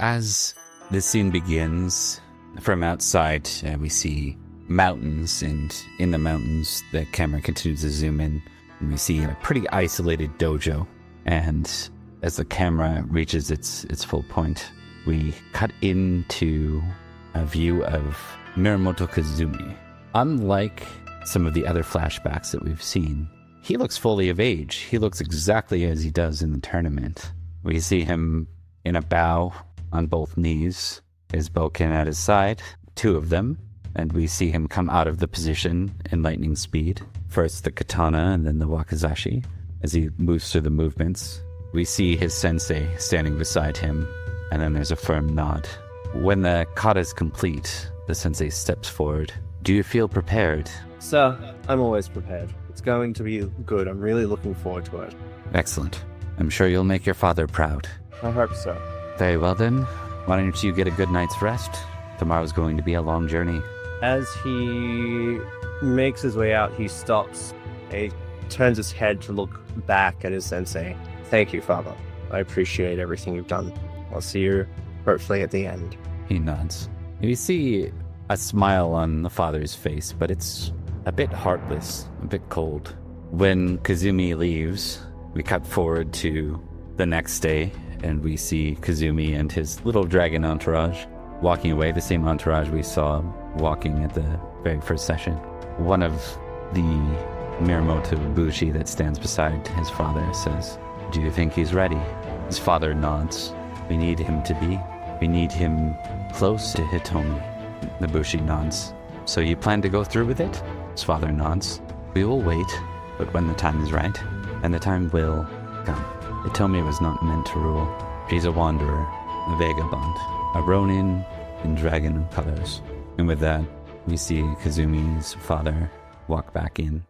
As the scene begins, from outside, we see mountains, and in the mountains, the camera continues to zoom in, and we see a pretty isolated dojo. And as the camera reaches its full point, we cut into a view of Miyamoto Kazumi. Unlike some of the other flashbacks that we've seen, he looks fully of age. He looks exactly as he does in the tournament. We see him in a bow on both knees, his bokken at his side, two of them, and we see him come out of the position in lightning speed. First the katana and then the wakizashi. As he moves through the movements, we see his sensei standing beside him, and then there's a firm nod. When the kata is complete, the sensei steps forward. Do you feel prepared? Sir, I'm always prepared. It's going to be good. I'm really looking forward to it. Excellent. I'm sure you'll make your father proud. I hope so. Very well then. Why don't you get a good night's rest? Tomorrow's going to be a long journey. As he makes his way out, he stops. He turns his head to look back at his sensei. Thank you, Father. I appreciate everything you've done. I'll see you, hopefully, at the end. He nods. You see a smile on the father's face, but it's a bit heartless, a bit cold. When Kazumi leaves, we cut forward to the next day, and we see Kazumi and his little dragon entourage walking away, the same entourage we saw walking at the very first session. One of the Miyamoto Bushi that stands beside his father says, "Do you think he's ready?" His father nods. "We need him to be. We need him close to Hitomi." The Bushi nods. "So you plan to go through with it?" His father nods. "We will wait, but when the time is right, and the time will come. Hitomi was not meant to rule. She's a wanderer, a vagabond, a ronin in dragon colors." And with that, we see Kazumi's father walk back in.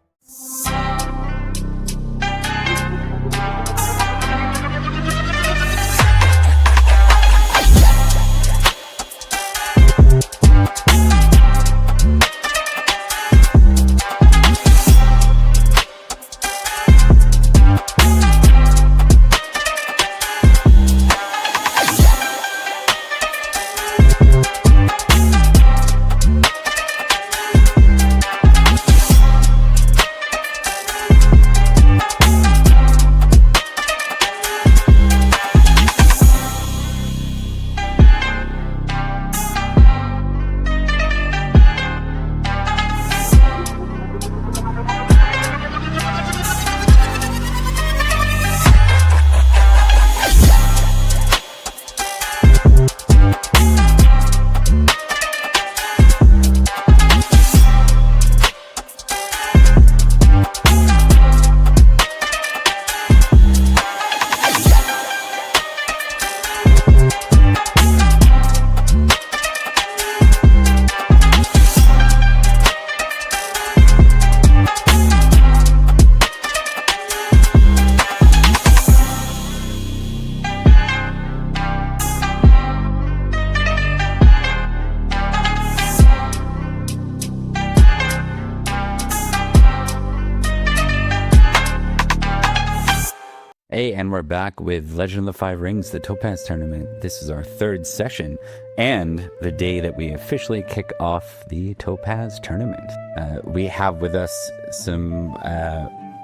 Hey, and we're back with Legend of the Five Rings, the Topaz Tournament. This is our third session, and the day that we officially kick off the Topaz Tournament. We have with us some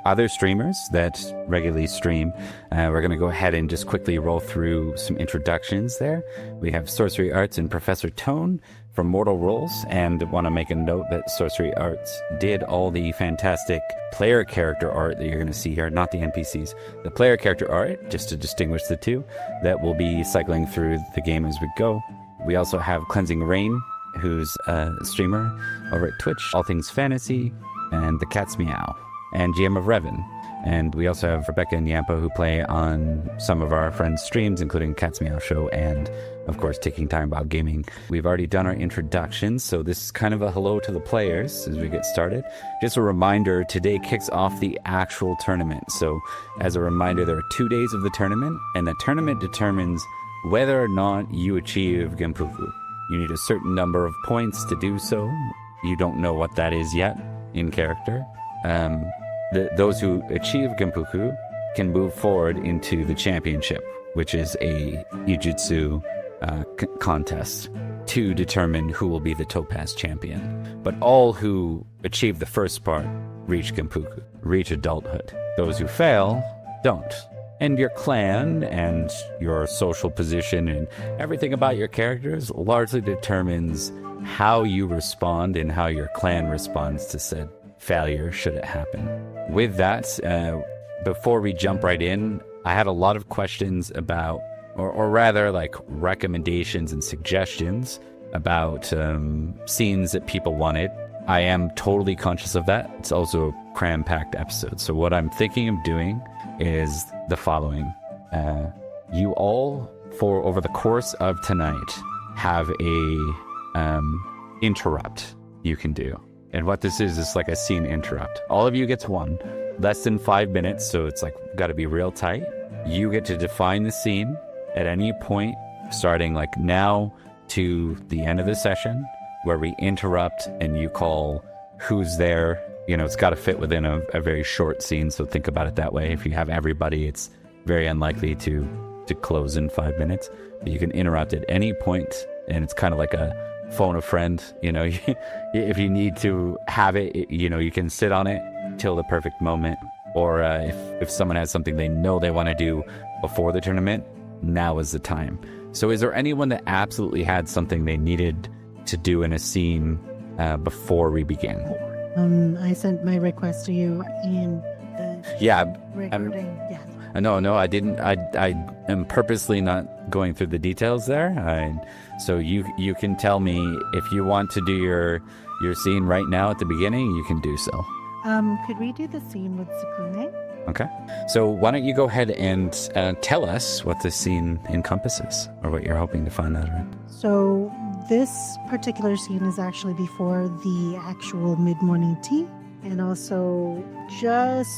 other streamers that regularly stream. We're going to go ahead and just quickly roll through some introductions there. We have Sorcery Arts and Professor Tone from Mortal Rolls, and want to make a note that Sorcery Arts did all the fantastic player character art that you're going to see here, not the NPCs. The player character art, just to distinguish the two, that will be cycling through the game as we go. We also have Cleansing Rain, who's a streamer over at Twitch, All Things Fantasy, and The Cat's Meow, and GM of Revan. And we also have Rebecca and Yampa, who play on some of our friends' streams, including Cat's Meow Show and, of course, Taking Time Bob Gaming. We've already done our introductions, so this is kind of a hello to the players as we get started. Just a reminder, today kicks off the actual tournament. So, as a reminder, there are 2 days of the tournament, and the tournament determines whether or not you achieve Gempukku. You need a certain number of points to do so. You don't know what that is yet in character. Those who achieve Gempukku can move forward into the championship, which is a Ijutsu contest to determine who will be the Topaz champion. But all who achieve the first part reach Gempukku, reach adulthood. Those who fail don't. And your clan and your social position and everything about your characters largely determines how you respond and how your clan responds to said failure should it happen. With that, before we jump right in, I had a lot of questions about, or rather like recommendations and suggestions about scenes that people wanted. I am totally conscious of that. It's also a cram-packed episode. So what I'm thinking of doing is the following. You all, for over the course of tonight, have a interrupt you can do. And what this is like a scene interrupt. All of you gets one. Less than 5 minutes, so it's like got to be real tight. You get to define the scene at any point, starting like now to the end of the session, where we interrupt and you call who's there. You know, it's got to fit within a very short scene, so think about it that way. If you have everybody, it's very unlikely to close in 5 minutes. But you can interrupt at any point, and it's kind of like a phone a friend. You know, if you need to have it, you know, you can sit on it till the perfect moment. Or if someone has something they know they want to do before the tournament, now is the time. So is there anyone that absolutely had something they needed to do in a scene before we begin? I sent my request to you in the recording. No, I didn't. I am purposely not going through the details there. So you can tell me if you want to do your scene right now at the beginning, you can do so. Could we do the scene with Sukune? Okay. So why don't you go ahead and tell us what the scene encompasses, or what you're hoping to find out of it. So this particular scene is actually before the actual mid-morning tea, and also just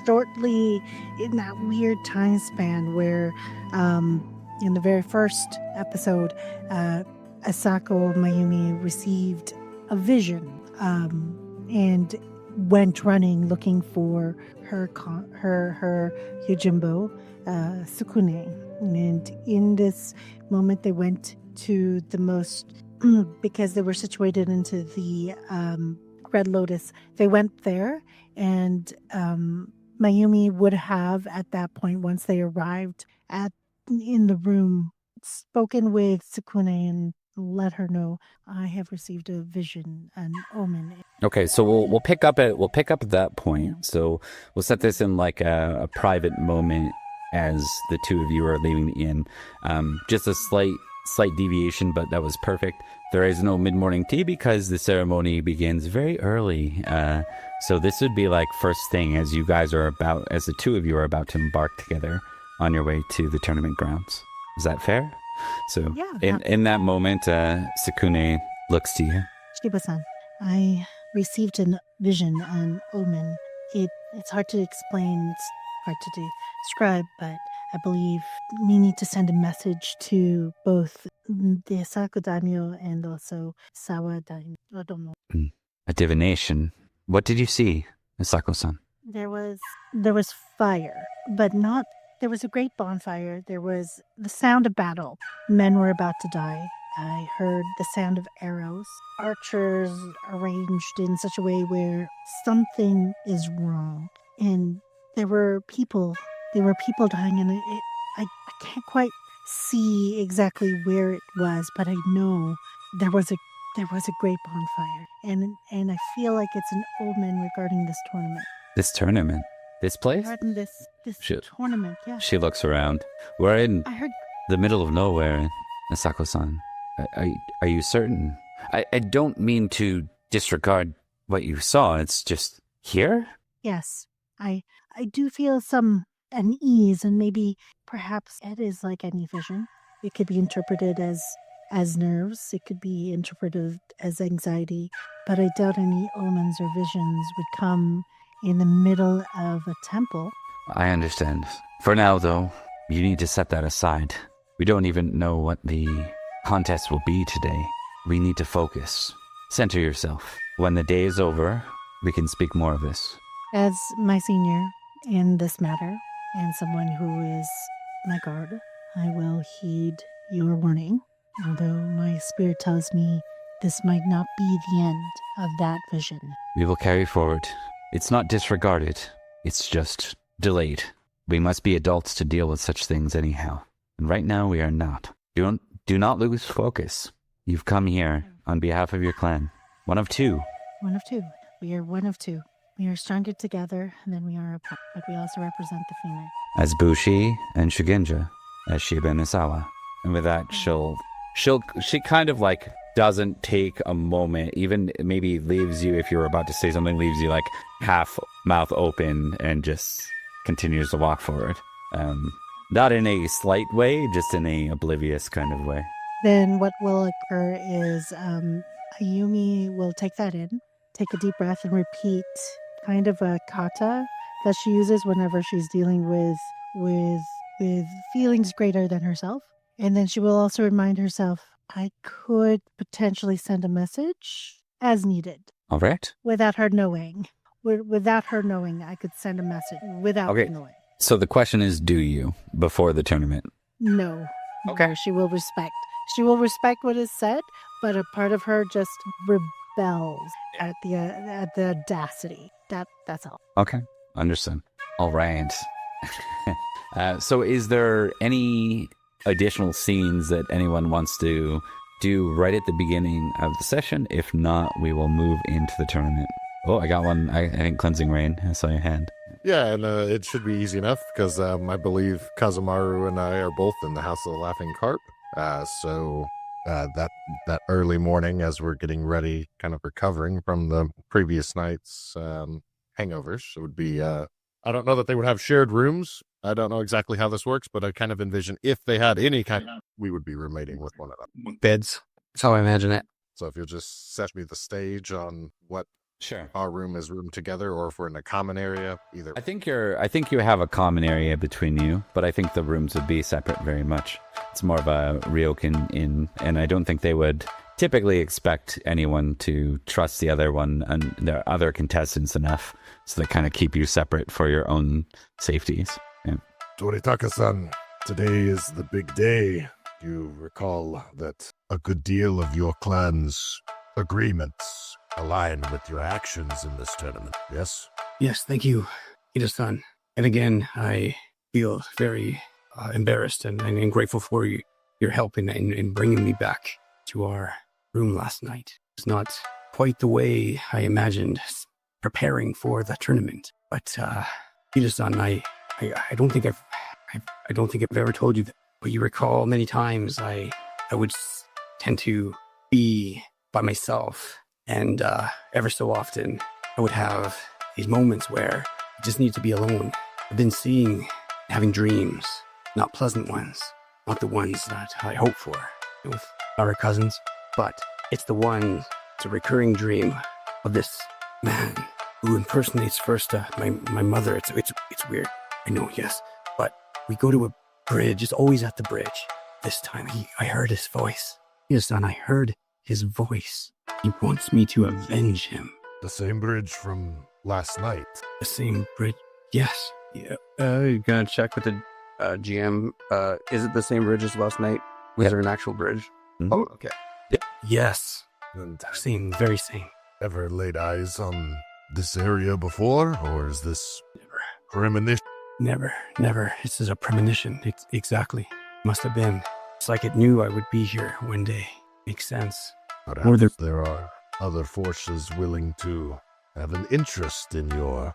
shortly in that weird time span where in the very first episode, Asako Mayumi received a vision and went running looking for her Yojimbo, Sukune. And in this moment, they went to the most, because they were situated into the Red Lotus, they went there, and Mayumi would have, at that point, once they arrived in the room, spoken with Sukune and let her know, I have received a vision, an omen. Okay, so we'll pick up at that point. So we'll set this in like a private moment as the two of you are leaving the inn. Just a slight deviation, but that was perfect. There is no mid-morning tea because the ceremony begins very early. So this would be like first thing as the two of you are about to embark together on your way to the tournament grounds. Is that fair? So yeah, in that moment, Sukune looks to you. Shiba-san, I received a vision, an omen. It's hard to explain, it's hard to describe, but I believe we need to send a message to both the Asako Daimyo and also Sawa Daimyo. I don't know. A divination. What did you see, Asako-san? There was fire, but not. There was a great bonfire. There was the sound of battle. Men were about to die. I heard the sound of arrows. Archers arranged in such a way where something is wrong. And there were people dying, and I can't quite see exactly where it was, but I know there was a great bonfire. And I feel like it's an omen regarding this tournament. This tournament? This place? Regarding this tournament, yeah. She looks around. We're in the middle of nowhere, Asako-san. Are you certain? I don't mean to disregard what you saw. It's just here? Yes. I do feel some unease, and maybe perhaps it is like any vision. It could be interpreted as nerves. It could be interpreted as anxiety. But I doubt any omens or visions would come in the middle of a temple. I understand. For now, though, you need to set that aside. We don't even know what the contest will be today. We need to focus. Center yourself. When the day is over, we can speak more of this. As my senior in this matter, and someone who is my guard, I will heed your warning, although my spirit tells me this might not be the end of that vision. We will carry forward. It's not disregarded. It's just delayed. We must be adults to deal with such things anyhow. And right now we are not. Do not lose focus. You've come here on behalf of your clan. One of two. One of two. We are one of two. We are stronger together than we are apart, but we also represent the female. As Bushi and Shugenja, as Shiba and Isawa. And with that, she kind of like doesn't take a moment, even maybe leaves you, if you're about to say something, leaves you like half mouth open and just continues to walk forward. Not in a slight way, just in a oblivious kind of way. Then what will occur is Ayumi will take that in, take a deep breath, and repeat kind of a kata that she uses whenever she's dealing with feelings greater than herself. And then she will also remind herself, I could potentially send a message as needed. All right. Without her knowing. Without her knowing, I could send a message without her knowing. So the question is, do you before the tournament? No. Okay. No, she will respect. She will respect what is said, but a part of her just rebels at the audacity. That's all. Okay. Understood. All right. So is there any additional scenes that anyone wants to do right at the beginning of the session? If not, we will move into the tournament. Oh, I got one. I think Cleansing Rain. I saw your hand. Yeah, and it should be easy enough because I believe Kazumaru and I are both in the House of the Laughing Carp. So that early morning, as we're getting ready, kind of recovering from the previous night's hangovers, it would be. I don't know that they would have shared rooms. I don't know exactly how this works, but I kind of envision if they had any kind, we would be roommating with one another. Beds. That's how I imagine it. So if you'll just set me the stage on what Sure. our room is roomed together, or if we're in a common area, either. I think you have a common area between you, but I think the rooms would be separate very much. It's more of a ryokan inn, and I don't think they would typically expect anyone to trust the other one and their other contestants enough, so they kind of keep you separate for your own safeties. Yeah. Toritaka-san, today is the big day. You recall that a good deal of your clan's agreements align with your actions in this tournament, yes? Yes, thank you, Ida-san. And again, I feel very embarrassed and grateful for your help in bringing me back to our room last night. It's not quite the way I imagined preparing for the tournament, but Ida-san, I don't think I've ever told you that. But you recall many times I would tend to be by myself, and ever so often I would have these moments where I just need to be alone. I've been having dreams, not pleasant ones, not the ones that I hope for with our cousins, but it's a recurring dream of this man who impersonates first my mother. It's weird, I know, yes, but we go to a bridge. It's always at the bridge. This time I heard his voice. Yes, and I heard his voice. He wants me to avenge him. The same bridge from last night. The same bridge? Yes. Yeah. You gonna check with the GM? Is it the same bridge as last night? Was there an actual bridge? Mm-hmm. Oh, okay. Yes. And Same, very same. ever laid eyes on this area before, or is this Never. premonition? Never. This is a premonition. Exactly. Must have been. It's like it knew I would be here one day. Makes sense. Perhaps there are other forces willing to have an interest in your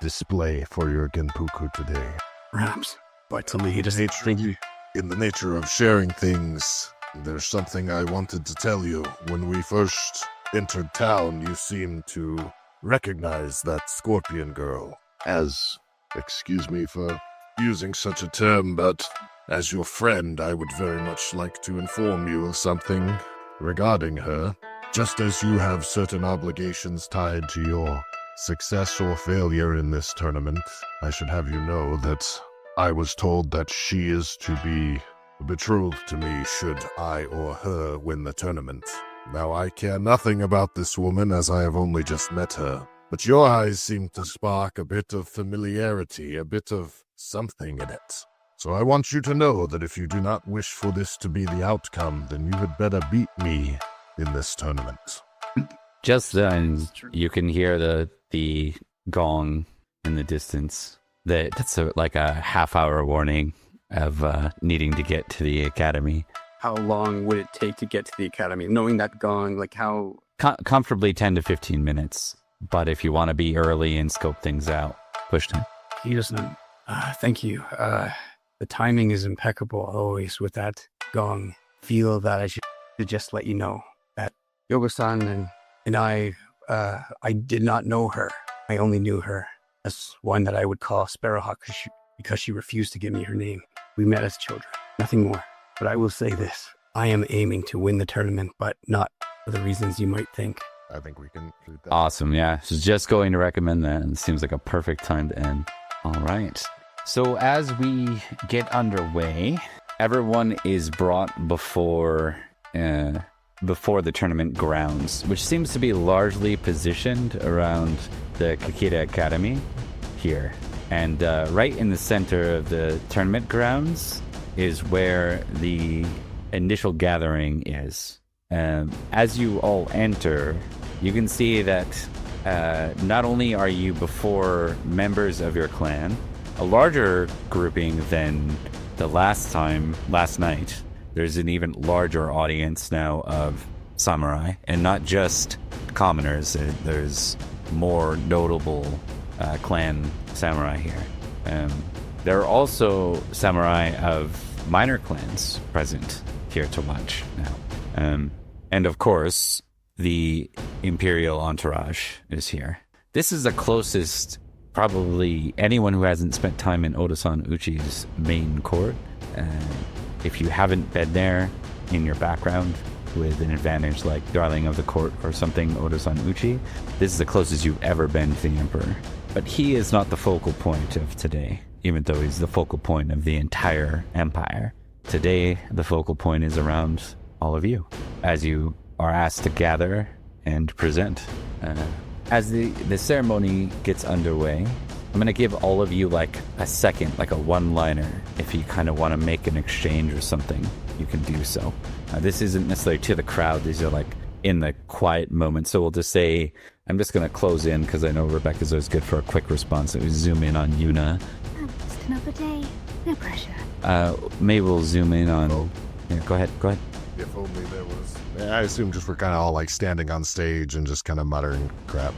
display for your Gempukku today. Perhaps. But to me, it is interesting. In the nature of sharing things, there's something I wanted to tell you. When we first entered town, you seemed to recognize that Scorpion girl as, excuse me for using such a term, but as your friend, I would very much like to inform you of something regarding her. Just as you have certain obligations tied to your success or failure in this tournament, I should have you know that I was told that she is to be betrothed to me should I or her win the tournament. Now, I care nothing about this woman as I have only just met her, but your eyes seem to spark a bit of familiarity, a bit of something in it. So I want you to know that if you do not wish for this to be the outcome, then you had better beat me in this tournament. Just then, you can hear the gong in the distance. That's like a half-hour warning of needing to get to the academy. How long would it take to get to the academy? Knowing that gong, like how... Comfortably 10 to 15 minutes. But if you want to be early and scope things out, push time. He doesn't... thank you. The timing is impeccable always with that gong. Feel that I should just let you know that Yogo-san and I did not know her. I only knew her as one that I would call Sparrowhawk because she refused to give me her name. We met as children, nothing more. But I will say this, I am aiming to win the tournament, but not for the reasons you might think. I think we can include that. Awesome, yeah. So just going to recommend that. It seems like a perfect time to end. All right. So as we get underway, everyone is brought before the tournament grounds, which seems to be largely positioned around the Kakita Academy here. And right in the center of the tournament grounds is where the initial gathering is. As you all enter, you can see that not only are you before members of your clan, a larger grouping than the last night. There's an even larger audience now of samurai, and not just commoners. There's more notable clan samurai here. There are also samurai of minor clans present here to watch now. And of course, the Imperial entourage is here. This is the closest probably anyone who hasn't spent time in Oda-san Uchi's main court. If you haven't been there in your background with an advantage like Darling of the Court or something, Oda-san Uchi, this is the closest you've ever been to the Emperor. But he is not the focal point of today, even though he's the focal point of the entire empire. Today, the focal point is around all of you, as you are asked to gather and present. As the ceremony gets underway, I'm going to give all of you like a second, like a one-liner. If you kind of want to make an exchange or something, you can do so. This isn't necessarily to the crowd. These are like in the quiet moment. So we'll just say, I'm just going to close in because I know Rebecca's always good for a quick response. So we zoom in on Yuna. Just another day. No pressure. Maybe we'll zoom in on... Yeah, go ahead. If only there was... I assume just we're kind of all like standing on stage and just kind of muttering crap,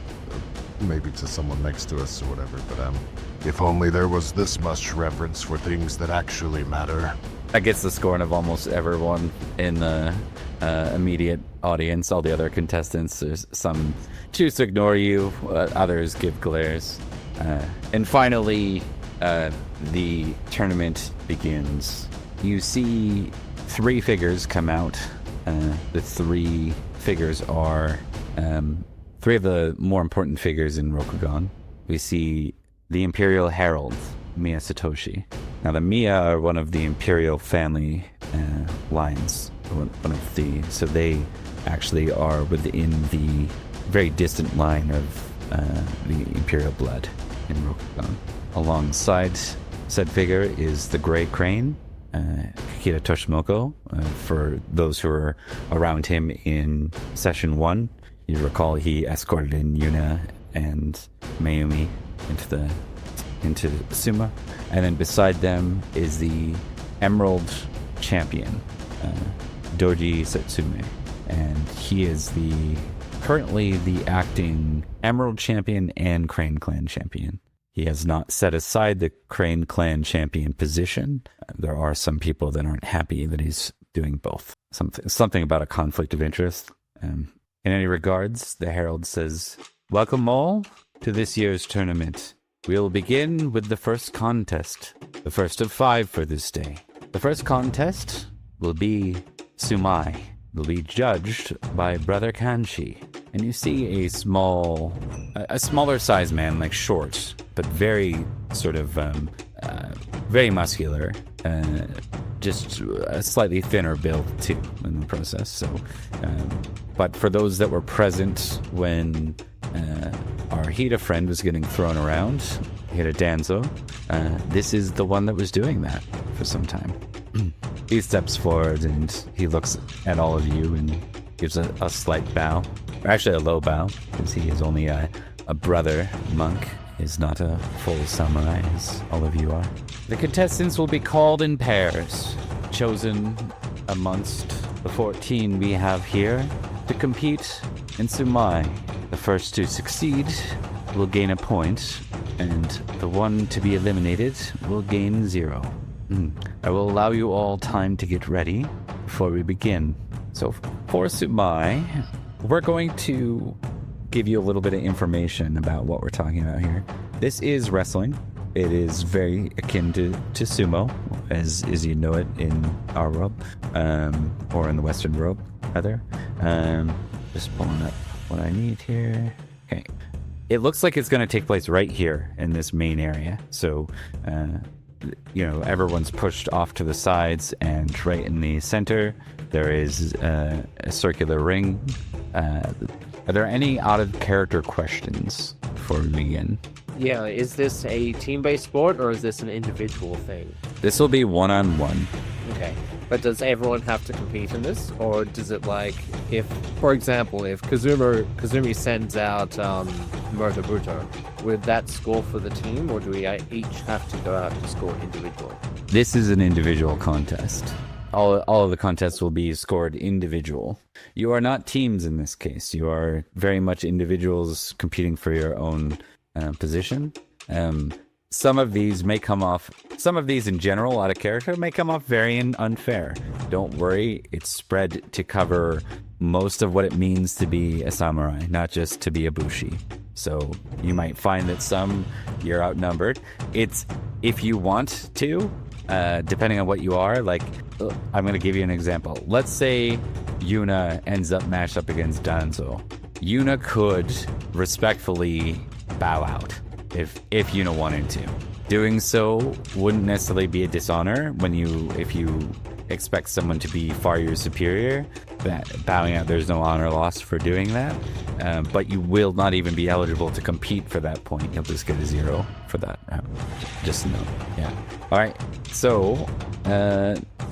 maybe to someone next to us or whatever, but if only there was this much reverence for things that actually matter. That gets the scorn of almost everyone in the immediate audience. All the other contestants, there's some choose to ignore you, others give glares. And finally, the tournament begins. You see 3 figures come out. The 3 figures are 3 of the more important figures in Rokugan. We see the Imperial Herald, Miya Satoshi. Now, the Miya are one of the Imperial family lines. So they actually are within the very distant line of the Imperial blood in Rokugan. Alongside said figure is the Grey Crane, Kakita Toshimoko. For those who are around him in session 1, you recall he escorted in Yuna and Mayumi into Tsuma. And then beside them is the Emerald Champion, Doji Setsume. And he is currently the acting Emerald Champion and Crane Clan Champion. He has not set aside the Crane Clan Champion position. There are some people that aren't happy that he's doing both. Something about a conflict of interest. In any regards, the Herald says, "Welcome all to this year's tournament. We'll begin with the first contest, the first of 5 for this day. The first contest will be Sumai. Will be judged by Brother Kanshi." And you see a smaller sized man, like short, but very sort of, very muscular, just a slightly thinner build too in the process. So, but for those that were present when our Hida friend was getting thrown around, Hida Danzo, this is the one that was doing that for some time. He steps forward and he looks at all of you and gives a slight bow, or actually a low bow, because he is only a brother monk. Is not a full samurai as all of you are. The contestants will be called in pairs, chosen amongst the 14 we have here to compete in Sumai. The first to succeed will gain a point, and the one to be eliminated will gain 0. I will allow you all time to get ready before we begin. So for Sumai, we're going to give you a little bit of information about what we're talking about here. This is wrestling. It is very akin to sumo, as you know it in our world, or in the Western world, rather. Just pulling up what I need here. Okay. It looks like it's going to take place right here in this main area. So, everyone's pushed off to the sides, and right in the center, there is a circular ring. Are there any out-of-character questions before we begin? Yeah, is this a team-based sport, or is this an individual thing? This will be one-on-one. Okay, but does everyone have to compete in this, or does it if, for example, if Kazumi sends out Murta, would that score for the team, or do we each have to go out to score individually? This is an individual contest. All of the contests will be scored individual. You are not teams in this case. You are very much individuals competing for your own position. Some of these in general, out of character, may come off very unfair. Don't worry, it's spread to cover most of what it means to be a samurai, not just to be a bushi. So you might find that some you're outnumbered. It's if you want to, depending on what you are, I'm going to give you an example. Let's say Yuna ends up matched up against Danzo. Yuna could respectfully bow out if Yuna wanted to. Doing so wouldn't necessarily be a dishonor if you expect someone to be far your superior. Bowing out, there's no honor lost for doing that. But you will not even be eligible to compete for that point. You'll just get a 0 for that. Just know. Yeah. All right. So,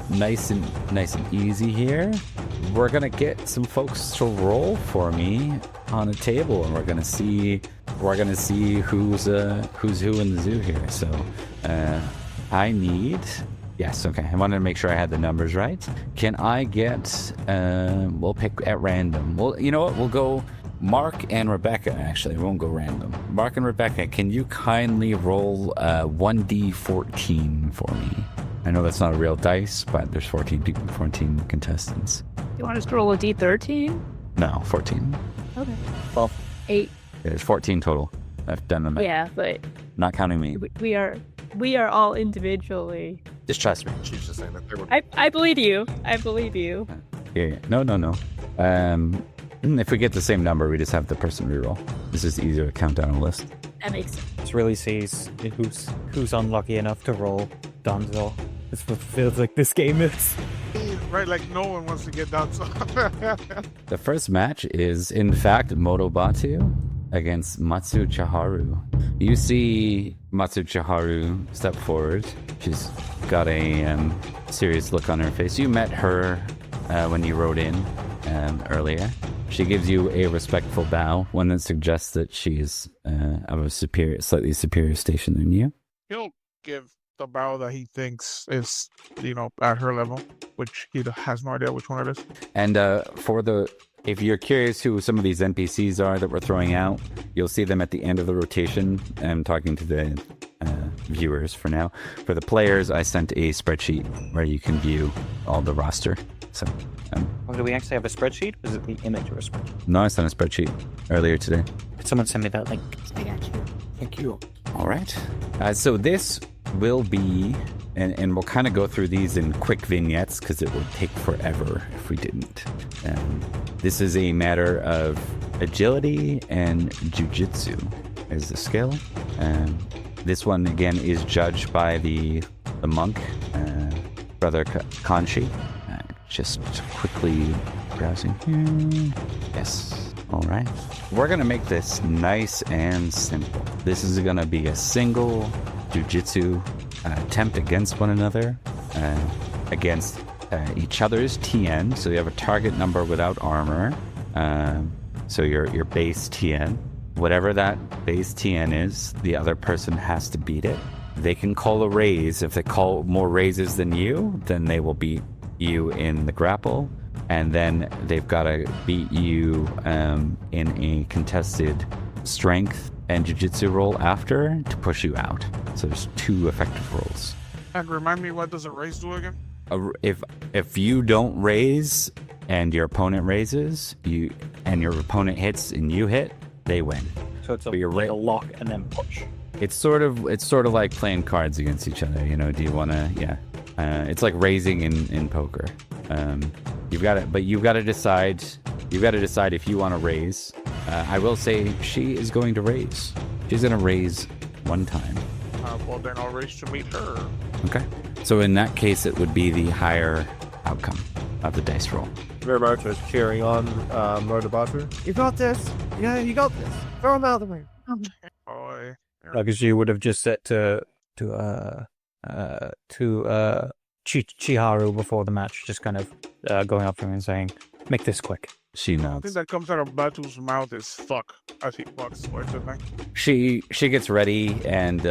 nice and easy here. We're gonna get some folks to roll for me on a table, and we're gonna see who's who in the zoo here. So, I need. Yes, okay. I wanted to make sure I had the numbers right. Can I get, we'll pick at random. Well, you know what? We'll go Mark and Rebecca, actually. We won't go random. Mark and Rebecca, can you kindly roll 1d14 for me? I know that's not a real dice, but there's 14 contestants. You want us to roll a d13? No, 14. Okay. Well, 8. There's 14 total. I've done them. Yeah, but... Not counting me. We are all individually. Just trust me. She's just saying that. I believe you. I believe you. Yeah. No. If we get the same number, we just have the person reroll. This is easier to count down a list. That makes sense. This really sees who's unlucky enough to roll Donzo. This what feels like this game is. Right, like no one wants to get Donzo. The first match is, in fact, Motobatu against Matsu Chaharu. You see Matsu Chaharu step forward. She's got a serious look on her face. You met her when you rode in earlier. She gives you a respectful bow, one that suggests that she's of a slightly superior station than you. He'll give the bow that he thinks is, at her level, which he has no idea which one it is. And if you're curious who some of these NPCs are that we're throwing out, you'll see them at the end of the rotation. I'm talking to the viewers for now. For the players, I sent a spreadsheet where you can view all the roster. So, Do we actually have a spreadsheet? Was it the image or a spreadsheet? No, I sent a spreadsheet earlier today. Could someone send me that link? I got you. Thank you. All right. So this will be, and we'll kind of go through these in quick vignettes because it would take forever if we didn't. This is a matter of agility and jujitsu as the skill. This one, again, is judged by the monk. Brother Kanshi. Just quickly browsing here. Yes. All right. We're going to make this nice and simple. This is going to be a single jujitsu attempt against one another, against each other's TN. So you have a target number without armor. So your base TN. Whatever that base TN is, the other person has to beat it. They can call a raise. If they call more raises than you, then they will beat you in the grapple. And then they've got to beat you in a contested strength and jiu-jitsu roll after to push you out. So there's 2 effective rolls. And remind me, what does a raise do again? If you don't raise and your opponent raises, and your opponent hits and you hit, they win. So it's a lock and then push. It's sort of like playing cards against each other. You know, do you want to? Yeah. It's like raising in poker. You've got to decide. You've got to decide if you want to raise. I will say she is going to raise. She's going to raise 1 time. Well, then I'll raise to meet her. Okay. So in that case, it would be the higher outcome of the dice roll. Murderbarter is cheering on Murderbarter. You got this. Yeah, you got this. Throw him out of the way. Boy. Because you would have just said to Chiharu before the match, just kind of going up to him and saying, "Make this quick." She The nods. thing that comes out of Batu's mouth is fuck. As he fucks words at me. She gets ready and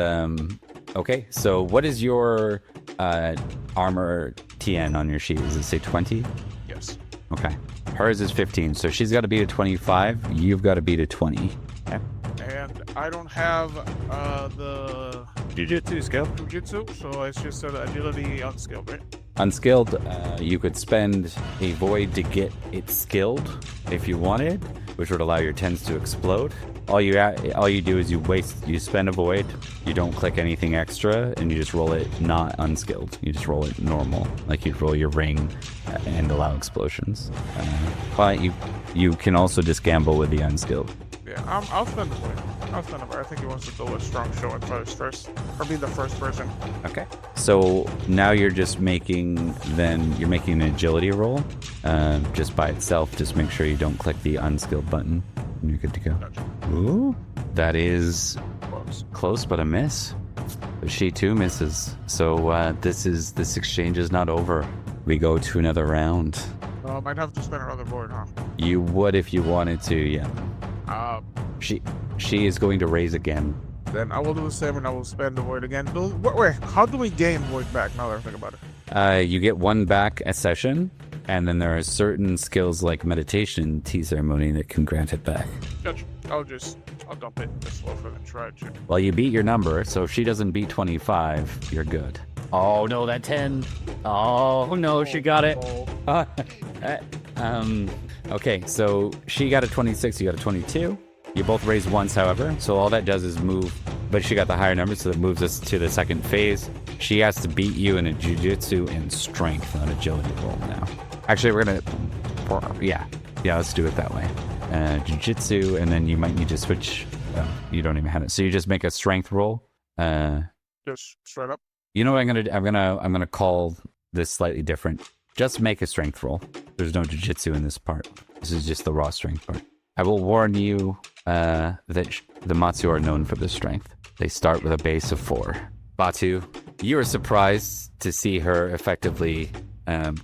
okay. So what is your armor TN on your sheet? Does it say 20? Yes. Okay. Hers is 15, so she's got to beat a 25. You've got to beat a 20. Okay. And I don't have the Jiu-jitsu skill. jiu-jitsu, so it's just agility unskilled, right? Unskilled, you could spend a void to get it skilled if you wanted, which would allow your tens to explode. All you do is you spend a void, you don't click anything extra, and you just roll it not unskilled. You just roll it normal, like you'd roll your ring and allow explosions. But you can also just gamble with the unskilled. Yeah, I'll spend the void. I think he wants to do a strong show at first, or be the first person. Okay. So now you're just making an agility roll, just by itself. Just make sure you don't click the unskilled button, and you're good to go. Gotcha. Ooh, that is close, but a miss. She too misses. So this exchange is not over. We go to another round. Might have to spend another void, huh? You would if you wanted to, yeah. She is going to raise again. Then I will do the same, and I will spend the void again. Wait, how do we gain void back? Now that I think about it. You get 1 back a session, and then there are certain skills like meditation, tea ceremony that can grant it back. Gotcha. I'll dump it just for the try to. Well, you beat your number, so if she doesn't beat 25, you're good. Oh no, that 10. Oh no, she got it. Okay, so she got a 26, you got a 22. You both raised once, however, so all that does is move, but she got the higher number, so that moves us to the second phase. She has to beat you in a jiu-jitsu and strength, not agility roll now. Actually, we're gonna, yeah, let's do it that way. Jiu-jitsu, and then you might need to switch. You don't even have it, so you just make a strength roll. Just straight up. You know what I'm gonna do? I'm gonna call this slightly different. Just make a strength roll. There's no jiu-jitsu in this part. This is just the raw strength part. I will warn you that the Matsu are known for this strength. They start with a base of 4. Batu, you are surprised to see her effectively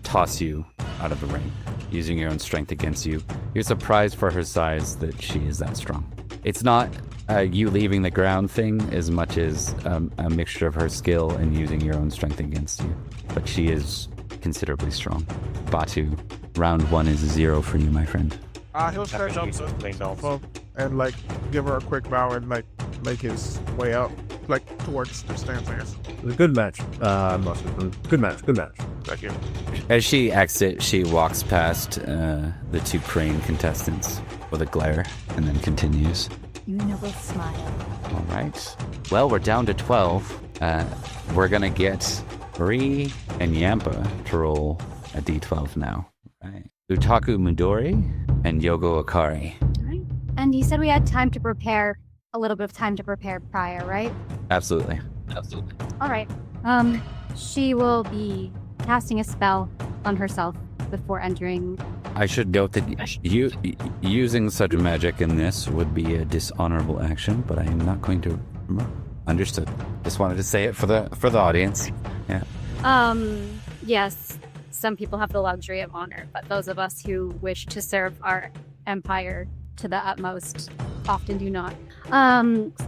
toss you out of the ring, using your own strength against you. You're surprised for her size that she is that strong. It's not you leaving the ground thing as much as a mixture of her skill and using your own strength against you. But she is considerably strong. Batu, round 1 is a 0 for you, my friend. He'll stand up and give her a quick bow and make his way out towards the stands, I guess. It was a good match. Good match. Thank you. As she exits, she walks past the 2 crane contestants with a glare and then continues. You know will smile. All right. Well, we're down to 12. We're going to get Rie and Yampa to roll a d12 now. Right. Utaku Midori and Yogo Akari. Right. And you said we had time to prepare, a little bit of time to prepare prior, right? Absolutely. All right. She will be casting a spell on herself before entering. I should note that using such magic in this would be a dishonorable action, but I am not going to. Understood. Just wanted to say it for the audience. Yeah. Yes, some people have the luxury of honor, but those of us who wish to serve our empire to the utmost often do not.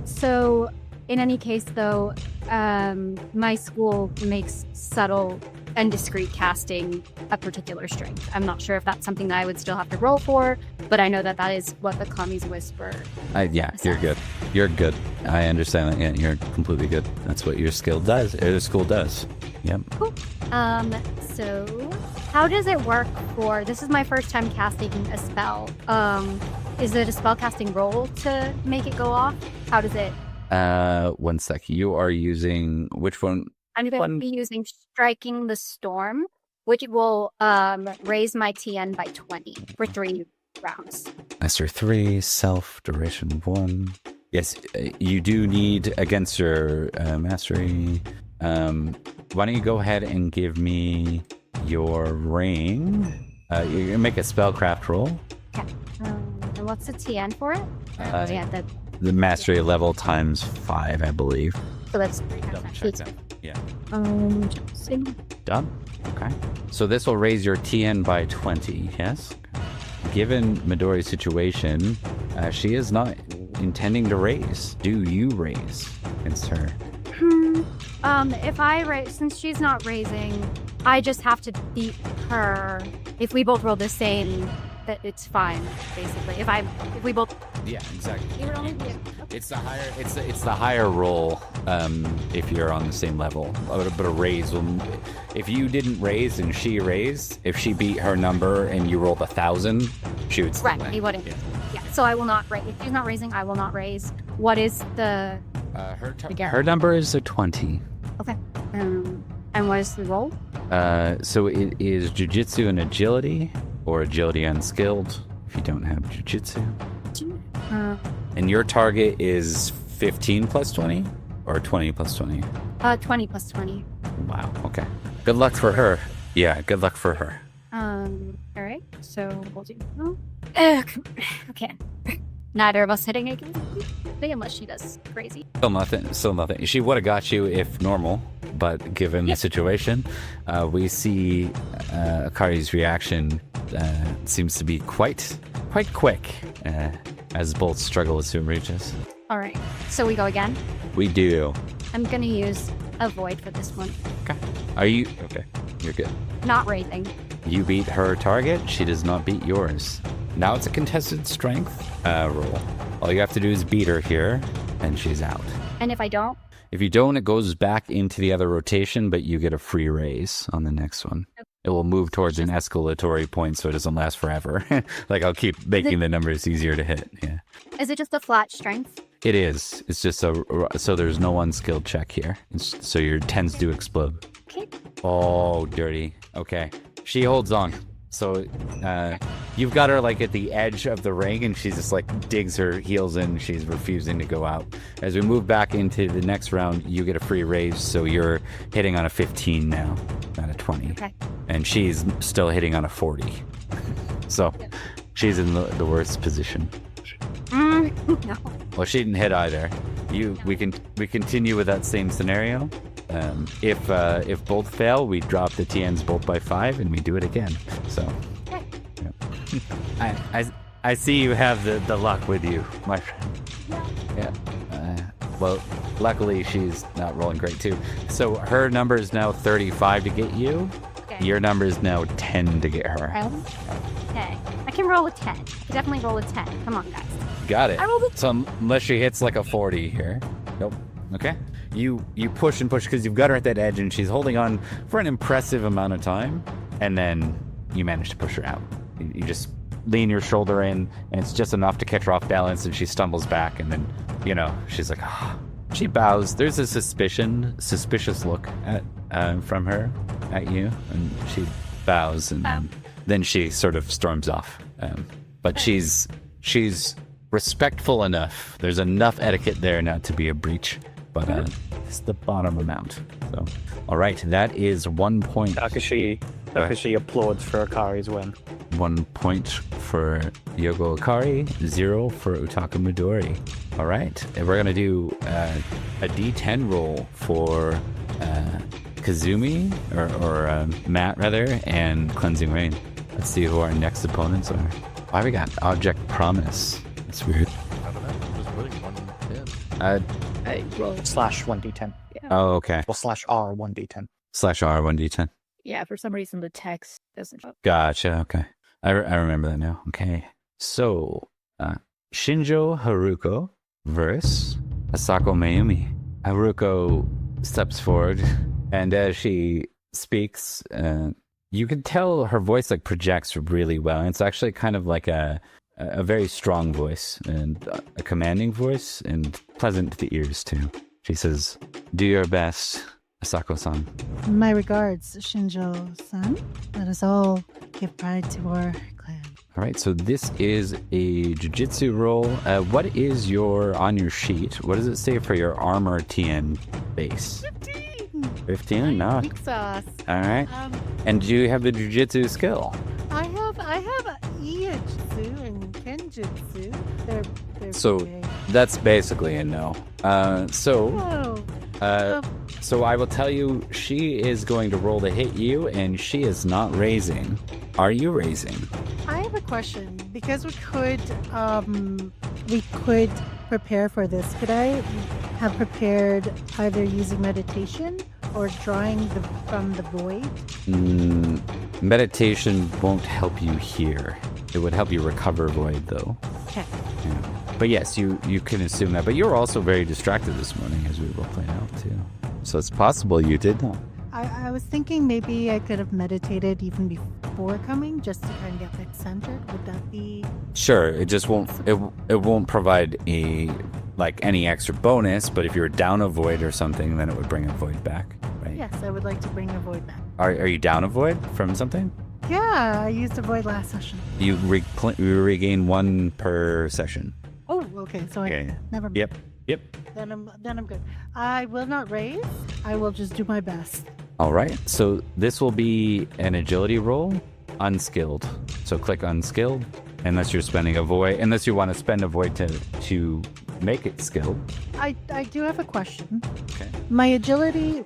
So in any case, though, my school makes subtle and discreet casting a particular strength. I'm not sure if that's something that I would still have to roll for, but I know that that is what the Kami's Whisper says. You're good. You're good. I understand that. Yeah, you're completely good. That's what your skill does. Or the school does. Yep. Cool. So how does it work for, this is my first time casting a spell. Is it a spell casting roll to make it go off? How does it? 1 sec. You are using which one? I'm going to be using Striking the Storm, which will raise my TN by 20 for 3 rounds. Master 3, self, duration 1. Yes, you do need, against your mastery, why don't you go ahead and give me your ring? You're going to make a spellcraft roll. Okay. And what's the TN for it? The mastery level times 5, I believe. So that's 3 times Double check that. Yeah. Done. Okay. So this will raise your TN by 20, yes? Given Midori's situation, she is not intending to raise. Do you raise against her? If I raise, since she's not raising, I just have to beat her. If we both roll the same, that it's fine, basically. If we both. Yeah, exactly. It would only be It's the higher roll if you're on the same level. But a raise will, if you didn't raise and she raised, if she beat her number and you rolled 1,000, she would still win. He wouldn't. Yeah. So I will not raise. If she's not raising, I will not raise. What is the? Her number is a 20. Okay. And what is the roll? So it is jujitsu and agility, or agility unskilled if you don't have jujitsu. And your target is 15 plus 20 or 20 plus 20? 20 plus 20. Wow, okay. Good luck for her. Yeah, good luck for her. All right. So we'll do. Okay. Neither of us hitting against me unless she does crazy. Still nothing. She would have got you if normal, but given the situation, we see Akari's reaction seems to be quite quick as both struggle with to reach us. All right. So we go again? We do. I'm going to use Avoid for this one. Okay. Are you? Okay. You're good. Not raising. You beat her target. She does not beat yours. Now it's a contested strength roll. All you have to do is beat her here, and she's out. And if I don't? If you don't, it goes back into the other rotation, but you get a free raise on the next one. Okay. It will move towards an escalatory point so it doesn't last forever. Like, I'll keep making the numbers easier to hit. Yeah. Is it just a flat strength? It is. It's just so there's no unskilled check here. So your 10s do explode. Okay. Oh, dirty. Okay. She holds on. So you've got her like at the edge of the ring, and she just like digs her heels in. She's refusing to go out. As we move back into the next round, you get a free raise, so you're hitting on a 15 now, not a 20. Okay. And she's still hitting on a 40. So she's in the worst position. No. Well, she didn't hit either. We continue with that same scenario. If both fail, we drop the TNs both by 5, and we do it again. So, yeah. I see you have the luck with you, my friend. Yeah. Well, luckily she's not rolling great too. So her number is now 35 to get you. Okay. Your number is now 10 to get her. Okay. I can roll a 10. I can definitely roll a 10. Come on, guys. Got it. I rolled a 10. So unless she hits like a 40 here. Nope. Okay. You push and push because you've got her at that edge, and she's holding on for an impressive amount of time, and then you manage to push her out. You just lean your shoulder in, and it's just enough to catch her off balance, and she stumbles back, and then, she's like, oh. She bows. There's a suspicious look from her at you, and she bows, and then she sort of storms off. But she's respectful enough. There's enough etiquette there not to be a breach. but it's the bottom amount. So, all right, that is 1 point. Takashi applauds for Akari's win. 1 point for Yogo Akari, 0 for Utaka Midori. All right, and we're gonna do a D10 roll for Kazumi or Matt rather, and Cleansing Rain. Let's see who our next opponents are. Why we got Object Promise? That's weird. I don't know. I'm just putting 1 in. Roll /1d10. Oh, okay. Well, /R1d10. /R1d10. Yeah, for some reason the text doesn't show. Gotcha. Okay, I remember that now. Okay, so Shinjo Haruko versus Asako Mayumi. Haruko steps forward, and as she speaks, you can tell her voice like projects really well. And it's actually kind of like a very strong voice and a commanding voice and pleasant to the ears too. She says, "Do your best, Asako-san." My regards, Shinjo-san. Let us all give pride to our clan. All right, so this is a jiu-jitsu roll. What is on your sheet? What does it say for your armor TN base? 15? No. Weak sauce. All right. And do you have the jiu-jitsu skill? I have Iijutsu and Kenjutsu. They're So big. that's basically a no. So I will tell you, she is going to roll to hit you, and she is not raising. Are you raising? I have a question because we could prepare for this. Could I have prepared either using meditation or drawing from the void? Meditation won't help you here. It would help you recover void, though. Okay. Yeah. But yes, you can assume that. But you were also very distracted this morning, as we will point out too. So it's possible you did not. I was thinking maybe I could have meditated even before coming, just to kind of get like centered. Would that be? Sure. It just won't. It won't provide any extra bonus. But if you were down a void or something, then it would bring a void back, right? Yes, I would like to bring a void back. Are you down a void from something? Yeah, I used a void last session. You regain 1 per session. Oh, okay. So Okay. never mind. Yep. Then I'm good. I will not raise. I will just do my best. All right. So this will be an agility roll, unskilled. So click unskilled, unless you're spending a void. Unless you want to spend a void to make it skilled. I do have a question. Okay. My agility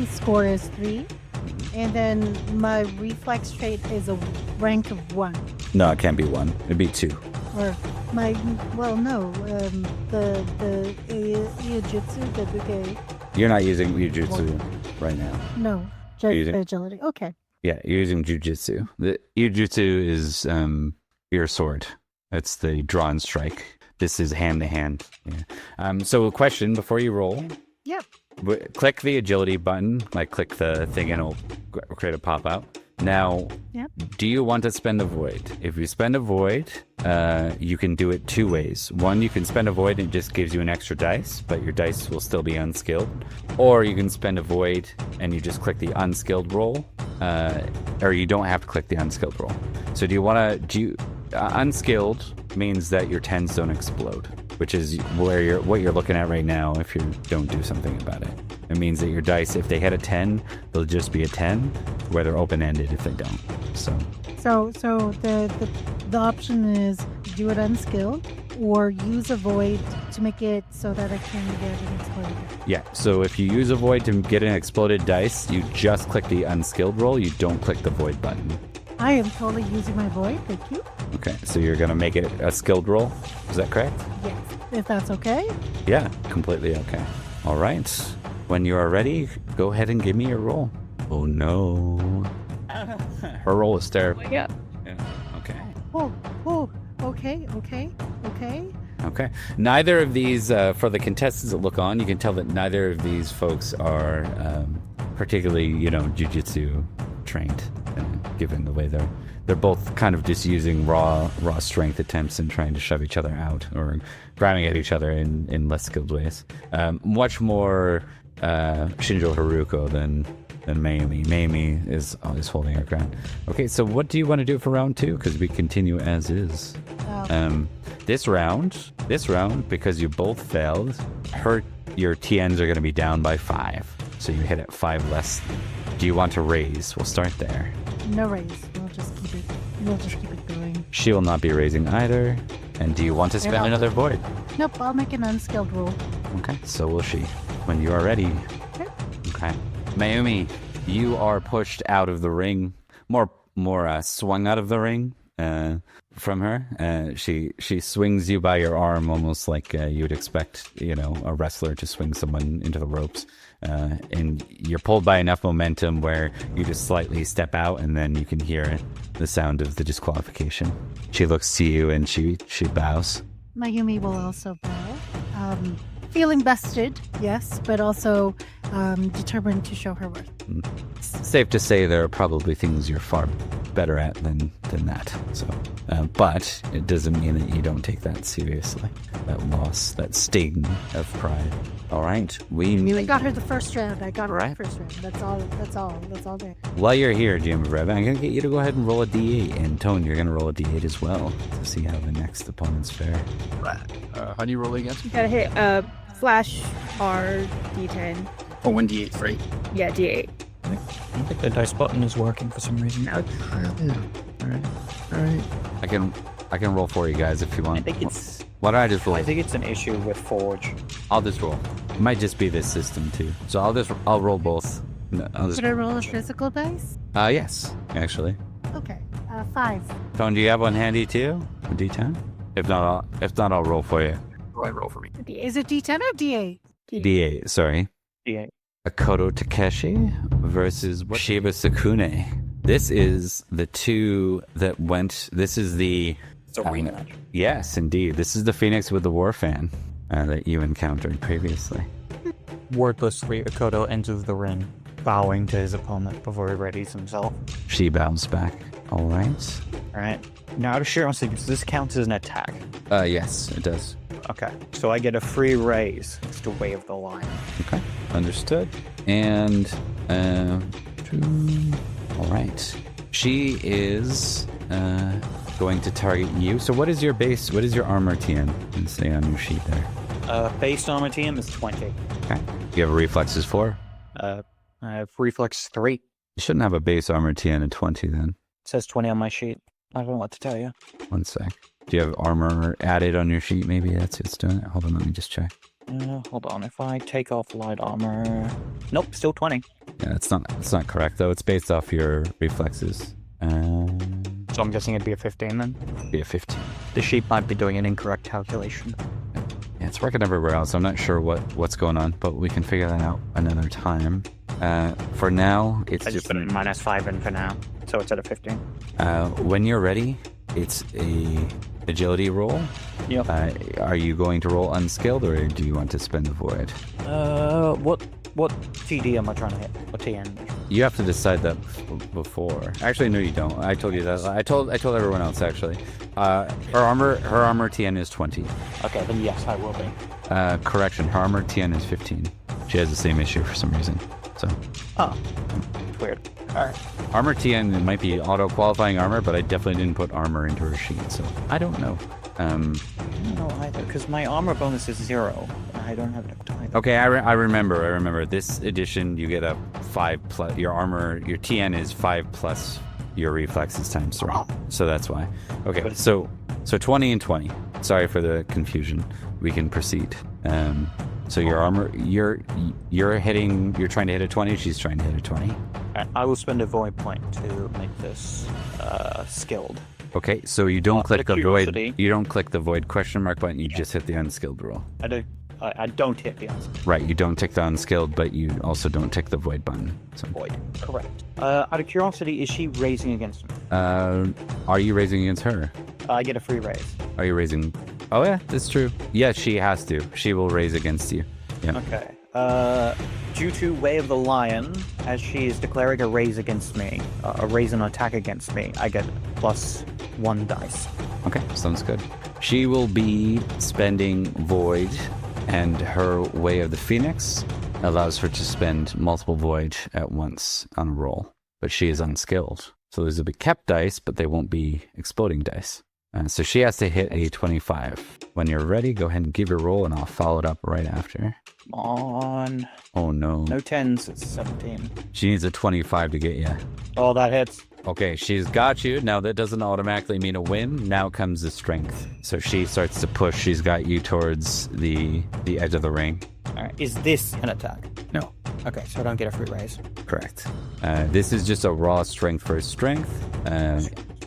score is 3, and then my reflex trait is a rank of 1. No, it can't be 1. It'd be 2. Or the Iijutsu, the Buge. You're not using Jujutsu right now. No, Using- agility. Okay. Yeah, you're using Jujutsu. The Jujutsu is your sword. It's the drawn strike. This is hand to hand. Yeah. So a question before you roll. Yep. Click the agility button, like click the thing and it'll create a pop-out. Now, Yep. do you want to spend a void? If you spend a void, you can do it 2 ways. One, you can spend a void and it just gives you an extra dice, but your dice will still be unskilled. Or you can spend a void and you just click the unskilled roll, or you don't have to click the unskilled roll. So do you want to... unskilled means that your 10s don't explode, which is what you're looking at right now if you don't do something about it. It means that your dice, if they hit a 10, they'll just be a 10, where they're open-ended if they don't. So the option is do it unskilled or use a void to make it so that I can get an exploded. yeah, so if you use a void to get an exploded dice, you just click the unskilled roll, you don't click the void button. I am totally using my void, thank you. Okay, so you're gonna make it a skilled roll, is that correct? Yes, if that's okay. Yeah, completely okay. All right, when you are ready, go ahead and give me your roll. Oh no. Her roll is terrible. Yeah. Yeah, okay. Okay. Okay. Neither of these, for the contestants that look on, you can tell that neither of these folks are particularly, jujitsu trained, given the way they're both kind of just using raw strength attempts and trying to shove each other out or grabbing at each other in less skilled ways. Much more Shinjo Haruko than Mayumi. Mayumi is holding her ground. Okay, so what do you want to do for round 2? Because we continue as is. This round, because you both failed, your TNs are going to be down by 5. So you hit at 5 less. Do you want to raise? We'll start there. No raise. We'll just keep it going. She will not be raising either. And do you want to spend another void? Nope, I'll make an unskilled roll. Okay, so will she. When you are ready. Okay. Mayumi, you are pushed out of the ring. More swung out of the ring from her. She swings you by your arm almost like you would expect, a wrestler to swing someone into the ropes. And you're pulled by enough momentum where you just slightly step out and then you can hear the sound of the disqualification. She looks to you and she bows. Mayumi will also bow. Feeling bested, yes, but also determined to show her worth. Safe to say there are probably things you're far better at than that. So, but it doesn't mean that you don't take that seriously. That loss, that sting of pride. All right, I got her the first round. I got her the first round. That's all there. While you're here, GM of Rev, I'm gonna get you to go ahead and roll a D8, and Tone, you're gonna roll a D8 as well to see how the next opponents fare. Right. How do you roll against? You gotta hit flash R D10. Oh, 1d8, right? Yeah, D8. I think the dice button is working for some reason. All right. I can roll for you guys if you want. I think it's. Why don't I just roll? I think it's an issue with Forge. I'll just roll. It might just be this system too. So I'll roll both. No, Should I roll a physical dice? Yes, actually. Okay. 5. Tone, do you have one handy too? A D10? If not, I'll roll for you. Go ahead, roll for me. Is it D10 or D8? D8, sorry. D8. Akoto Takeshi versus Shiba Sakune. This is the two that went. This is the. It's a rematch. Yes, indeed. This is the Phoenix with the War Fan that you encountered previously. Wordlessly, Akoto enters the ring, bowing to his opponent before he readies himself. She bows back. All right. Alright. Now, out of curiosity, does this count as an attack? Yes, it does. Okay. So I get a free raise. It's to Wave the Lion. Okay, understood. And, all right. She is going to target you. So what is your base? What is your armor TN? Let's say on your sheet there. Base armor TM is 20. Okay. You have a reflexes 4? I have reflex 3. You shouldn't have a base armor TN of 20 then. It says 20 on my sheet. I don't know what to tell you. One sec. Do you have armor added on your sheet? Maybe that's it's doing it. Hold on, let me just check. Hold on. If I take off light armor, nope, still 20. Yeah, it's not correct though. It's based off your reflexes. So I'm guessing it'd be a 15 then. Be a 15. The sheet might be doing an incorrect calculation. Yeah, it's working everywhere else. I'm not sure what's going on, but we can figure that out another time. For now, it's I just put it in -5 in for now, so it's at a 15. When you're ready, it's a agility roll. Yep. Are you going to roll unskilled, or do you want to spend the void? What TD am I trying to hit? What TN? You have to decide that before. Actually, no, you don't. I told you that. I told everyone else actually. Her armor TN is 20. Okay, then yes, I will be. Correction, her armor TN is 15. She has the same issue for some reason. So. Oh, weird. All right. Armor TN might be auto-qualifying armor, but I definitely didn't put armor into her sheet, so I don't know. I don't know either, because my armor bonus is 0. And I don't have enough time. Okay, I remember. This edition, you get a 5+. Your TN is 5+ your reflexes times 3. So that's why. Okay, so 20 and 20. Sorry for the confusion. We can proceed. So your armor, you're trying to hit a 20. She's trying to hit a 20. I will spend a void point to make this skilled. Okay, so you don't click the void. You don't click the void question mark button. You just hit the unskilled roll. I do. I don't hit the unskilled. Right, you don't tick the unskilled, but you also don't tick the void button. So. Void, correct. Out of curiosity, is she raising against me? Are you raising against her? I get a free raise. Are you raising? Oh yeah, that's true. Yeah, she has to. She will raise against you. Yeah. Okay. Due to Way of the Lion, as she is declaring a raise against me, a raise and attack against me, I get +1 dice. Okay, sounds good. She will be spending Void, and her Way of the Phoenix allows her to spend multiple Void at once on a roll. But she is unskilled. So these will be kept dice, but they won't be exploding dice. So she has to hit a 25. When you're ready, go ahead and give your roll, and I'll follow it up right after. Come on. Oh, no. No 10s, it's 17. She needs a 25 to get you. Oh, that hits. Okay, she's got you. Now, that doesn't automatically mean a win. Now comes the strength. So she starts to push. She's got you towards the edge of the ring. All right. Is this an attack? No. Okay, so I don't get a free raise. Correct. This is just a raw strength for strength.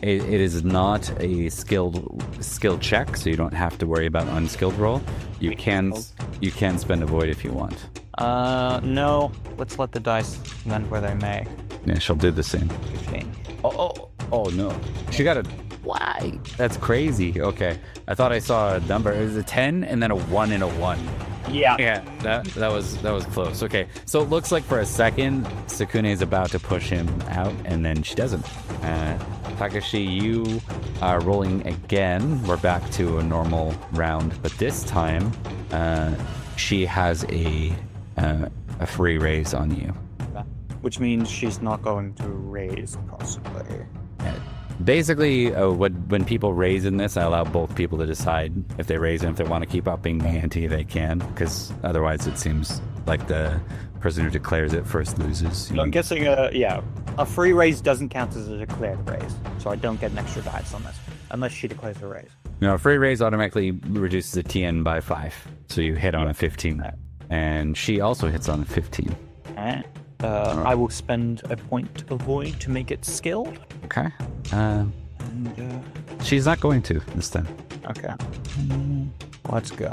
It is not a skilled check, so you don't have to worry about unskilled roll. You can spend a void if you want. No. Let's let the dice land where they may. Yeah, she'll do the same. 15. Oh no. She got a... Why? That's crazy. Okay. I thought I saw a number. It was a 10 and then a 1 and a 1. Yeah. Yeah, that was close. Okay. So it looks like for a second, Sakune is about to push him out, and then she doesn't. Takashi, you are rolling again. We're back to a normal round, but this time, she has a free raise on you. Which means she's not going to raise, possibly. Basically, when people raise in this, I allow both people to decide if they raise and if they want to keep upping the ante, they can, because otherwise it seems like the person who declares it first loses. I'm guessing, a free raise doesn't count as a declared raise, so I don't get an extra dice on this, unless she declares a raise. No, a free raise automatically reduces the TN by 5, so you hit on a 15. And she also hits on a 15. Alright. I will spend a point of void to make it skilled. Okay. She's not going to this time. Okay. Let's go.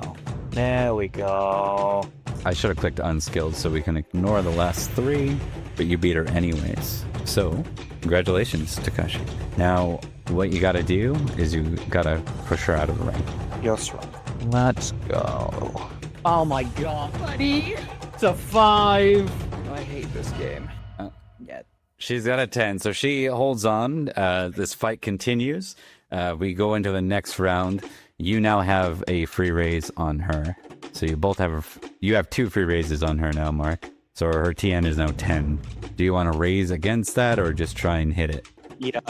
There we go. I should have clicked unskilled so we can ignore the last 3, but you beat her anyways. So, congratulations, Takashi. Now, what you gotta do is you gotta push her out of the ring. You're strong. Let's go. Oh my god, buddy! It's a 5! I hate this game. She's got a 10, so she holds on. This fight continues. We go into the next round. You now have a free raise on her. So you both have... You have 2 free raises on her now, Mark. So her TN is now 10. Do you want to raise against that or just try and hit it? Yeah,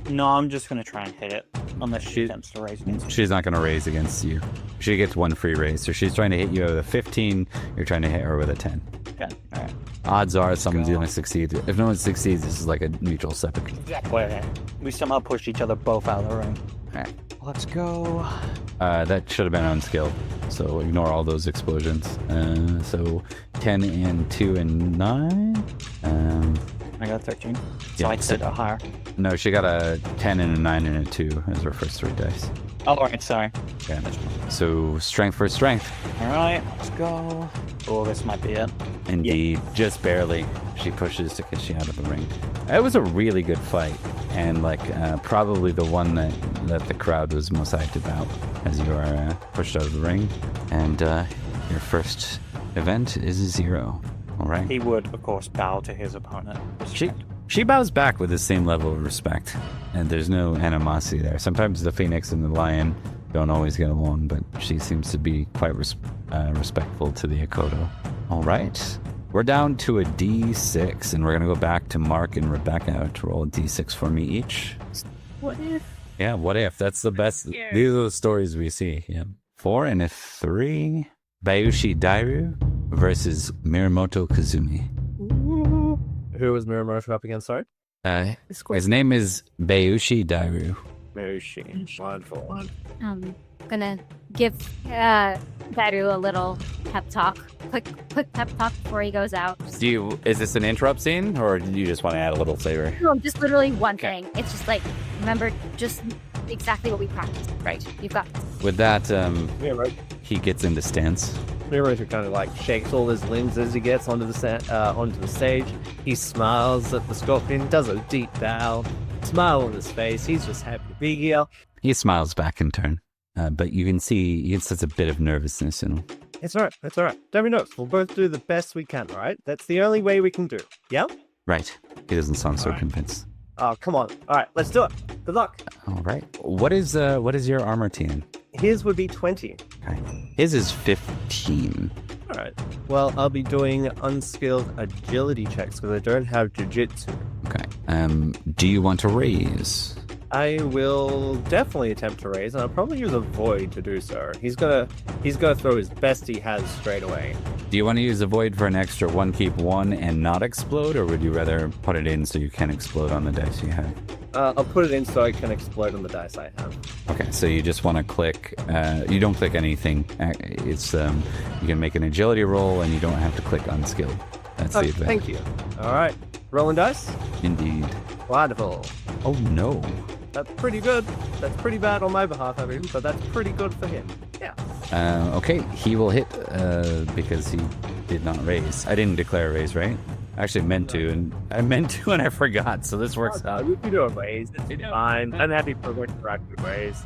no, I'm just going to try and hit it. Unless she attempts to raise against me. She's not going to raise against you. She gets 1 free raise. So she's trying to hit you with a 15. You're trying to hit her with a 10. Okay, alright. Odds are someone's going to succeed. If no one succeeds, this is like a mutual seppuku. Exactly. We somehow pushed each other both out of the ring. Alright, let's go. That should have been unskilled. So ignore all those explosions. So 10 and 2 and 9. I got 13. So Yeah, I said a higher. No, she got a 10 and a 9 and a 2 as her first 3 dice. Oh, alright, sorry. Yeah. So strength for strength. Alright, let's go. Oh, this might be it. Indeed, just barely. She pushes Takeshi out of the ring. It was a really good fight, and probably the one that the crowd was most hyped about as you are pushed out of the ring. And your first event is a 0. All right. He would, of course, bow to his opponent. She bows back with the same level of respect, and there's no animosity there. Sometimes the Phoenix and the Lion don't always get along, but she seems to be quite respectful to the Akodo. All right. We're down to a D6, and we're going to go back to Mark and Rebecca to roll a D6 for me each. What if? Yeah, what if? That's the best. These are the stories we see. Yeah. 4 and a 3. Bayushi Dairu versus Miramoto Kazumi. Who was Miramoto up against, sorry? His name is Bayushi Dairu. Bayushi. Wonderful. Gonna give Dairu a little pep talk. Quick pep talk before he goes out. Is this an interrupt scene, or do you just want to add a little flavor? No, just literally one thing. It's just remember just exactly what we practiced. Right. You've got this. With that, he gets into stance. Miramoto kind of shakes all his limbs as he gets onto the stage. He smiles at the Scorpion, does a deep bow, smile on his face. He's just happy to be here. He smiles back in turn, but you can sense a bit of nervousness in him. It's all right. Don't be nervous. We'll both do the best we can, all right? That's the only way we can do. Yeah? Right. He doesn't sound so convinced. Oh, come on. All right, let's do it. Good luck. All right. What is your armor TN? His would be 20. Okay. His is 15. All right. Well, I'll be doing unskilled agility checks because I don't have jiu-jitsu. Okay. Do you want to raise? I will definitely attempt to raise, and I'll probably use a void to do so. He's gonna throw his best he has straight away. Do you want to use a void for an extra 1 keep 1 and not explode, or would you rather put it in so you can explode on the dice you have? I'll put it in so I can explode on the dice I have. Okay, so you just want to click. You don't click anything. It's you can make an agility roll, and you don't have to click unskilled. That's the advantage. Thank you. All right, rolling dice. Indeed. Wonderful. Oh no. That's pretty good. That's pretty bad on my behalf, I mean, but that's pretty good for him. Yeah. Okay, he will hit because he did not raise. I didn't declare a raise, right? I actually meant to, and I forgot. So this works out. We do a raise. It's fine. I'm happy for going to rapid raise.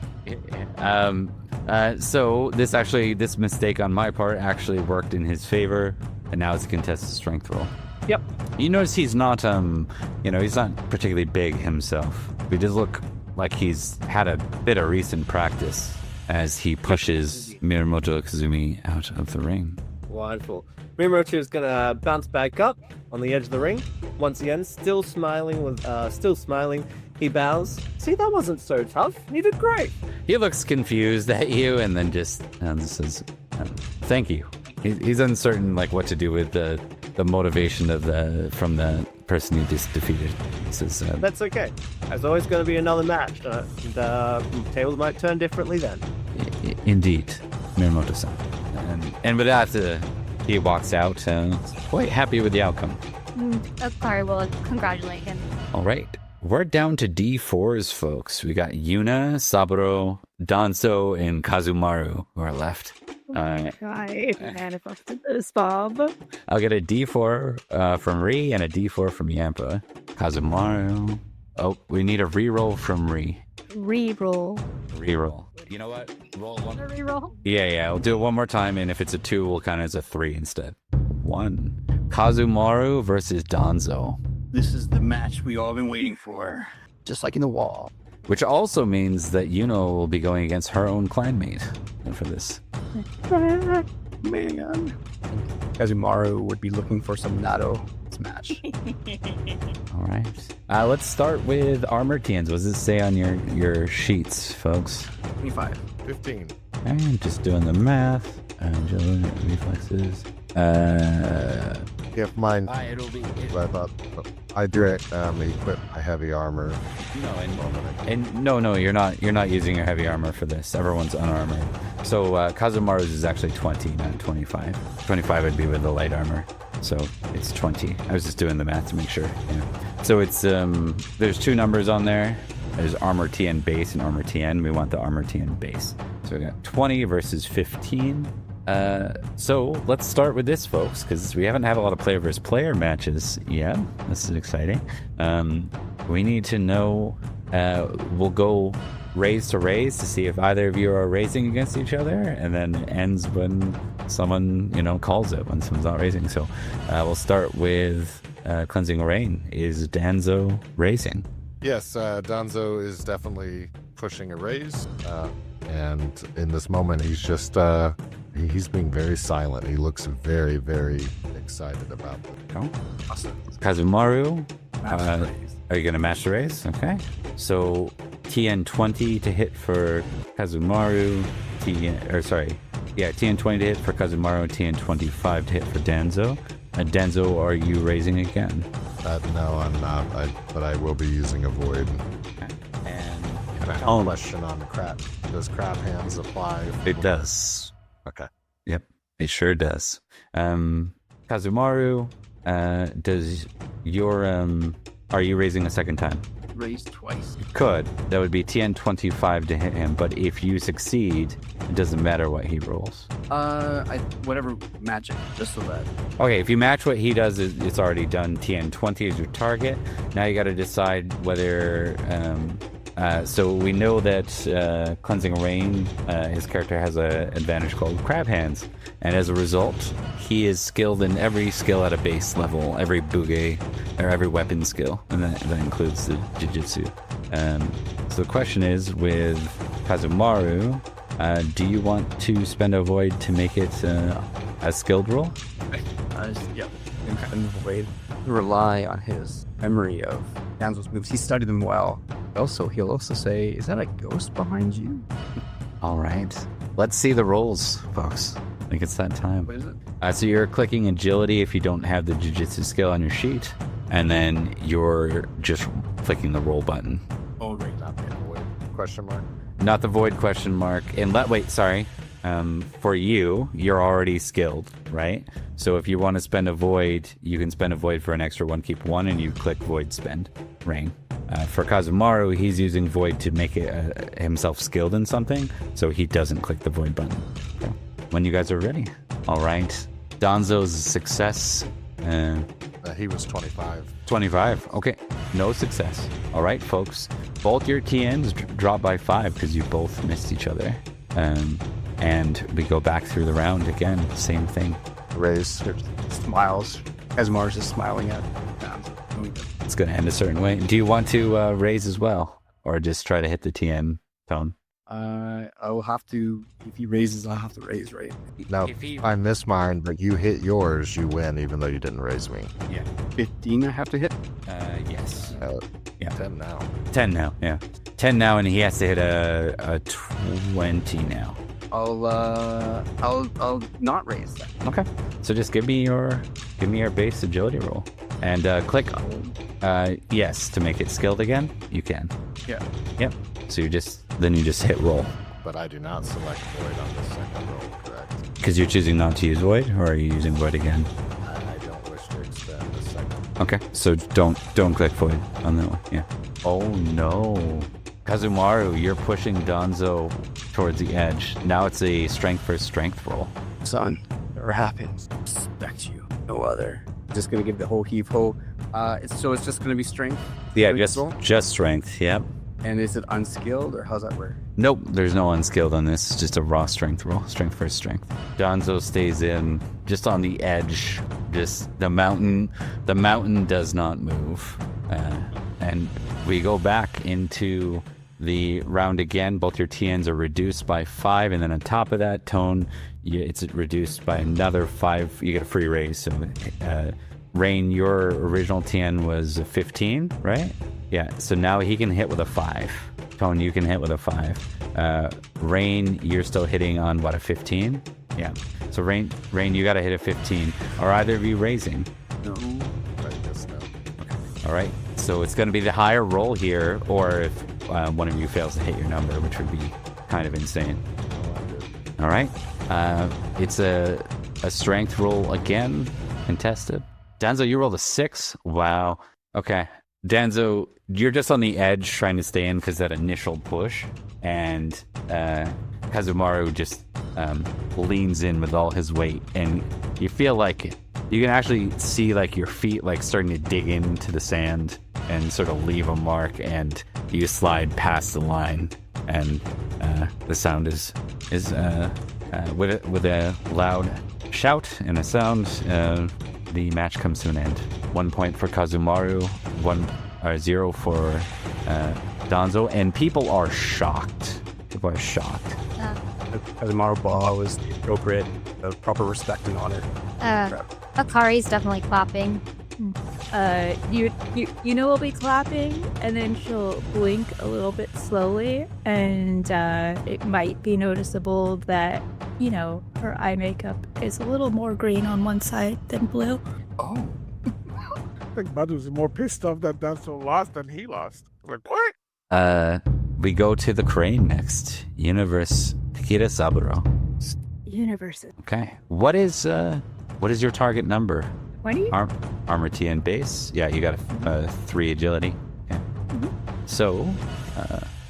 So this mistake on my part actually worked in his favor, and now it's a contested strength roll. Yep. You notice he's not he's not particularly big himself. He does look like he's had a bit of recent practice as he pushes Miyamoto Kazumi out of the ring. Wonderful. Miyamoto is gonna bounce back up on the edge of the ring. Once again, still smiling. He bows. See, that wasn't so tough. You did great. He looks confused at you, and then just says, "Thank you." He's uncertain, like what to do with the motivation from the person you just defeated. He says, "That's okay. There's always going to be another match. The tables might turn differently then." Indeed, Miyamoto-san. And with that, he walks out, quite happy with the outcome. Sorry, we'll congratulate him. All right. We're down to D4s, folks. We got Yuna, Saburo, Danzo, and Kazumaru who are left. I manifested this, Bob. I'll get a D4 from Rie and a D4 from Yampa. Kazumaru. Oh, we need a reroll from Rie. Reroll. Reroll. You know what? Roll one. Reroll? Yeah. We'll do it one more time, and if it's a 2, we'll count it as a 3 instead. 1. Kazumaru versus Danzo. This is the match we all been waiting for. Just like in the wall. Which also means that Yuno will be going against her own clanmate for this. Man. Kazumaru would be looking for some Nato match. All right. Let's start with armor TNs. What does it say on your sheets, folks? 25. 15. Okay, just doing the math. Agility, reflexes. If mine, It'll be. I thought I do equip my heavy armor. No, you're not using your heavy armor for this. Everyone's unarmored. So Kazumaru's is actually 20, not 25. 25 would be with the light armor. So it's 20. I was just doing the math to make sure. Yeah. So it's there's 2 numbers on there. There's armor TN base and armor TN. We want the armor TN base. So we got 20 versus 15. So let's start with this, folks, because we haven't had a lot of player versus player matches yet. This is exciting. We need to know. We'll go raise to raise to see if either of you are raising against each other, and then it ends when someone calls it when someone's not raising. So we'll start with Cleansing Rain. Is Danzo raising? Yes, Danzo is definitely pushing a raise, and in this moment he's just he's being very silent. He looks very, very excited about it. Oh. Awesome. Kazumaru, are you going to match the raise? Okay. So TN 20 to hit for Kazumaru. TN 20 to hit for Kazumaru. TN 25 to hit for Danzo. Danzo, are you raising again? No, I'm not. But I will be using a void. Okay. And I have a question on crap. Does crab hands apply? It does. Okay. Yep, it sure does. Kazumaru, does your are you raising a second time? Raised twice. You could. That would be TN 25 to hit him, but if you succeed, it doesn't matter what he rolls. Whatever magic, just so that. Okay, if you match what he does, it's already done. TN 20 is your target. Now you got to decide whether. So we know that Cleansing Rain, his character has an advantage called Crab Hands, and as a result, he is skilled in every skill at a base level, every buge, or every weapon skill, and that includes the Jujutsu. So the question is, with Kazumaru, do you want to spend a void to make it a skilled roll? Yep. Kind of void. Rely on his memory of Danzo's moves. He studied them well. He'll also say, "Is that a ghost behind you?" All right. Let's see the rolls, folks. I think it's that time. What is it? So you're clicking agility if you don't have the jiu-jitsu skill on your sheet, and then you're just clicking the roll button. Oh, right. Question mark. Not the void question mark. And wait, sorry. For you're already skilled, right? So if you want to spend a void, you can spend a void for an extra one, keep one, and you click void spend, Rain. For Kazumaru, he's using void to make himself skilled in something, so he doesn't click the void button. Okay. When you guys are ready. All right. Danzo's success. He was 25. 25. Okay. No success. All right, folks. Both your TNs drop by 5 because you both missed each other. And we go back through the round again. Same thing. Raise. Smiles as Mars is smiling at. It's going to end a certain way. Do you want to raise as well? Or just try to hit the TN tone? I'll have to, if he raises, I'll have to raise, right? Now, I miss mine, but you hit yours, you win, even though you didn't raise me. Yeah. 15 I have to hit? Yes. Yeah. 10 now. 10 now, yeah. 10 now, and he has to hit a 20 now. I'll not raise that. Okay. So just give me your base agility roll. And click yes to make it skilled again. You can. Yeah. Yep. So you just hit roll. But I do not select void on the second roll, correct? Because you're choosing not to use void, or are you using void again? I don't wish to expend the second. Okay. So don't click void on that one. Yeah. Oh no. Kazumaru, you're pushing Danzo towards the edge. Now it's a strength versus strength roll. Son, whatever happens, respect you. No other. Just gonna give the whole heave ho. So it's just gonna be strength? Yeah, Strength just strength, yep. And is it unskilled, or how's that work? Nope, there's no unskilled on this. It's just a raw strength roll. Strength versus strength. Danzo stays in, just on the edge. Just the mountain does not move. And we go back into the round again. Both your TNs are reduced by 5, and then on top of that, Tone, it's reduced by another 5. You get a free raise. So, Rain, your original TN was 15, right? Yeah. So now he can hit with a 5. Tone, you can hit with a 5. Rain, you're still hitting on what, a 15? Yeah. So Rain, you got to hit a 15. Are either of you raising? No. I guess no. Okay. All right. So it's going to be the higher roll here, or if one of you fails to hit your number, which would be kind of insane. All right. It's a strength roll again, contested. Danzo, you rolled a 6. Wow. Okay. Danzo, you're just on the edge trying to stay in because that initial push, and Kazumaru just leans in with all his weight, and you feel like you can actually see like your feet like starting to dig into the sand and sort of leave a mark, and you slide past the line, and the sound is with a loud shout and a sound, the match comes to an end. 1 point for Kazumaru, 0 for Danzo, and people are shocked. People are shocked. Kazumaru Ball was the appropriate, proper respect and honor. Akari's definitely clapping. You know we'll be clapping, and then she'll blink a little bit slowly, and it might be noticeable that, you know, her eye makeup is a little more green on one side than blue. Oh. I think Badu's more pissed off that Danzo lost than he lost. Like, what? We go to the crane next. Universe Takira Saburo. Universes. Okay. What is your target number? 20? Armor TN base. Yeah, you got a 3 agility. Okay. Mm-hmm. So,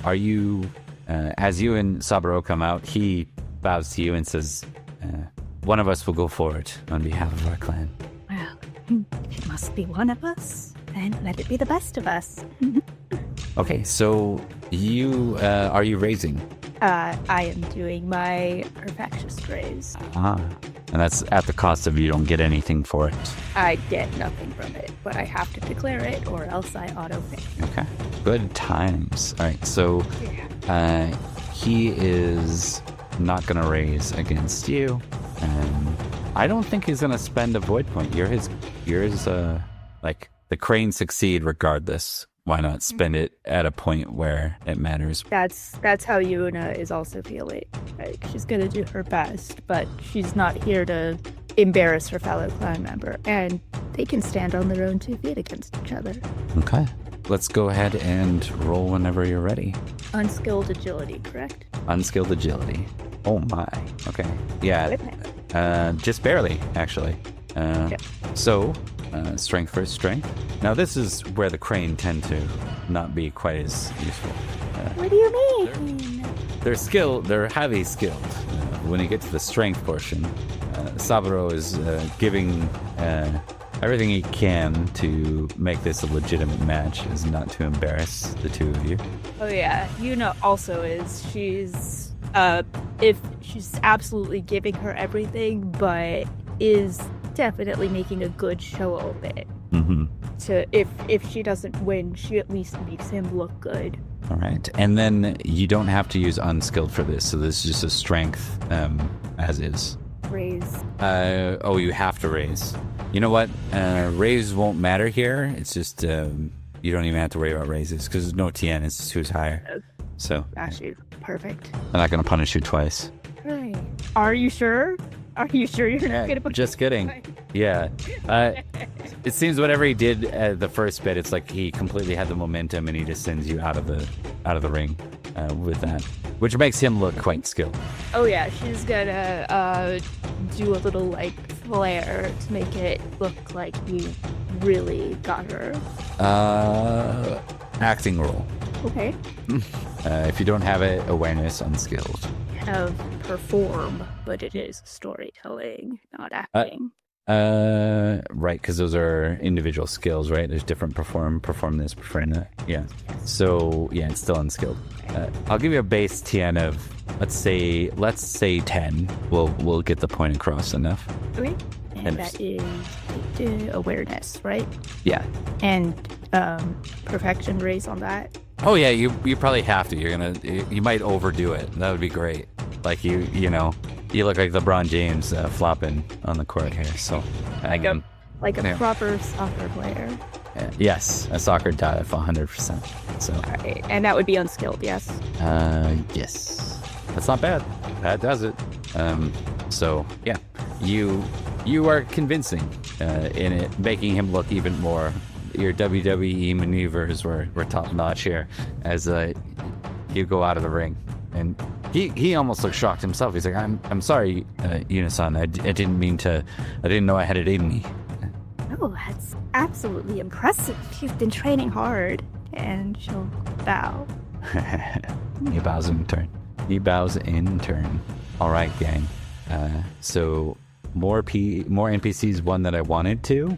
are you, as you and Saburo come out, he bows to you and says, one of us will go forward on behalf of our clan. Well, if it must be one of us, then let it be the best of us. Okay, so are you raising? I am doing my perfectionist raise. And that's at the cost of you don't get anything for it. I get nothing from it, but I have to declare it or else I auto-pay. Okay, good times. All right, so he is not going to raise against you. I don't think he's going to spend a void point. You're his like, the crane succeed regardless. why not spend it at a point where it matters? That's how Yuna is also feeling. Like, she's gonna do her best, but she's not here to embarrass her fellow clan member, and they can stand on their own 2 feet against each other. Okay. Let's go ahead and roll whenever you're ready. Unskilled agility, correct? Unskilled agility. Oh my. Okay. Yeah. Just barely, actually. So, strength versus strength. Now, this is where the crane tend to not be quite as useful. What do you mean? They're highly skilled. When you get to the strength portion, Saburo is giving everything he can to make this a legitimate match, is not to embarrass the 2 of you. Oh yeah, Yuna also is. She's absolutely giving her everything, but is definitely making a good show of it. Mm-hmm. If she doesn't win, she at least makes him look good. All right, and then you don't have to use unskilled for this, so this is just a strength as is. Raise. You have to raise. You know what? Raise won't matter here. It's just you don't even have to worry about raises because there's no TN. It's just who's higher. Okay. So. Actually, perfect. I'm not going to punish you twice. Right. Are you sure? Are you sure you're not going to punish Just kidding. Yeah. It seems whatever he did the first bit, it's like he completely had the momentum and he just sends you out of the ring with that, which makes him look quite skilled. Oh yeah, she's gonna do a little like flare to make it look like you really got her. Acting roll. Okay. If you don't have it, awareness, unskilled. Have perform, but it is storytelling, not acting. Right, because those are individual skills, right? There's different perform this, perform that. Yeah. So yeah, it's still unskilled. I'll give you a base TN of let's say 10. We'll get the point across enough. Okay. And that is awareness, right? Yeah. And perfection raise on that. Oh yeah, you probably have to. You might overdo it. That would be great. Like you look like LeBron James flopping on the court here. So like a proper soccer player. Yes, a soccer dive, 100%. So. All right, and that would be unskilled, yes. Yes, that's not bad. That does it. So yeah, you are convincing in it, making him look even more. Your WWE maneuvers were top notch here as you go out of the ring, and he almost looked shocked himself. He's like, I'm sorry, Unisan. I didn't know I had it in me. Oh, that's absolutely impressive. You've been training hard. And she'll bow. He bows in turn. All right, gang. So more NPCs won that I wanted to.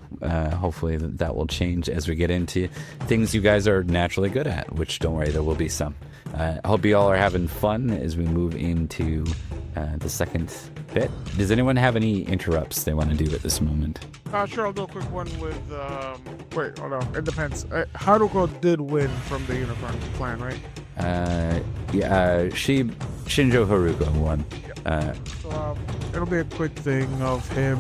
Hopefully that will change as we get into things you guys are naturally good at, which don't worry, there will be some. I hope you all are having fun as we move into the second bit. Does anyone have any interrupts they want to do at this moment? Sure, I'll do a quick one with, wait, hold on, it depends. Haruko did win from the Unicorn Clan, right? Shinjo Haruko won. So it'll be a quick thing of him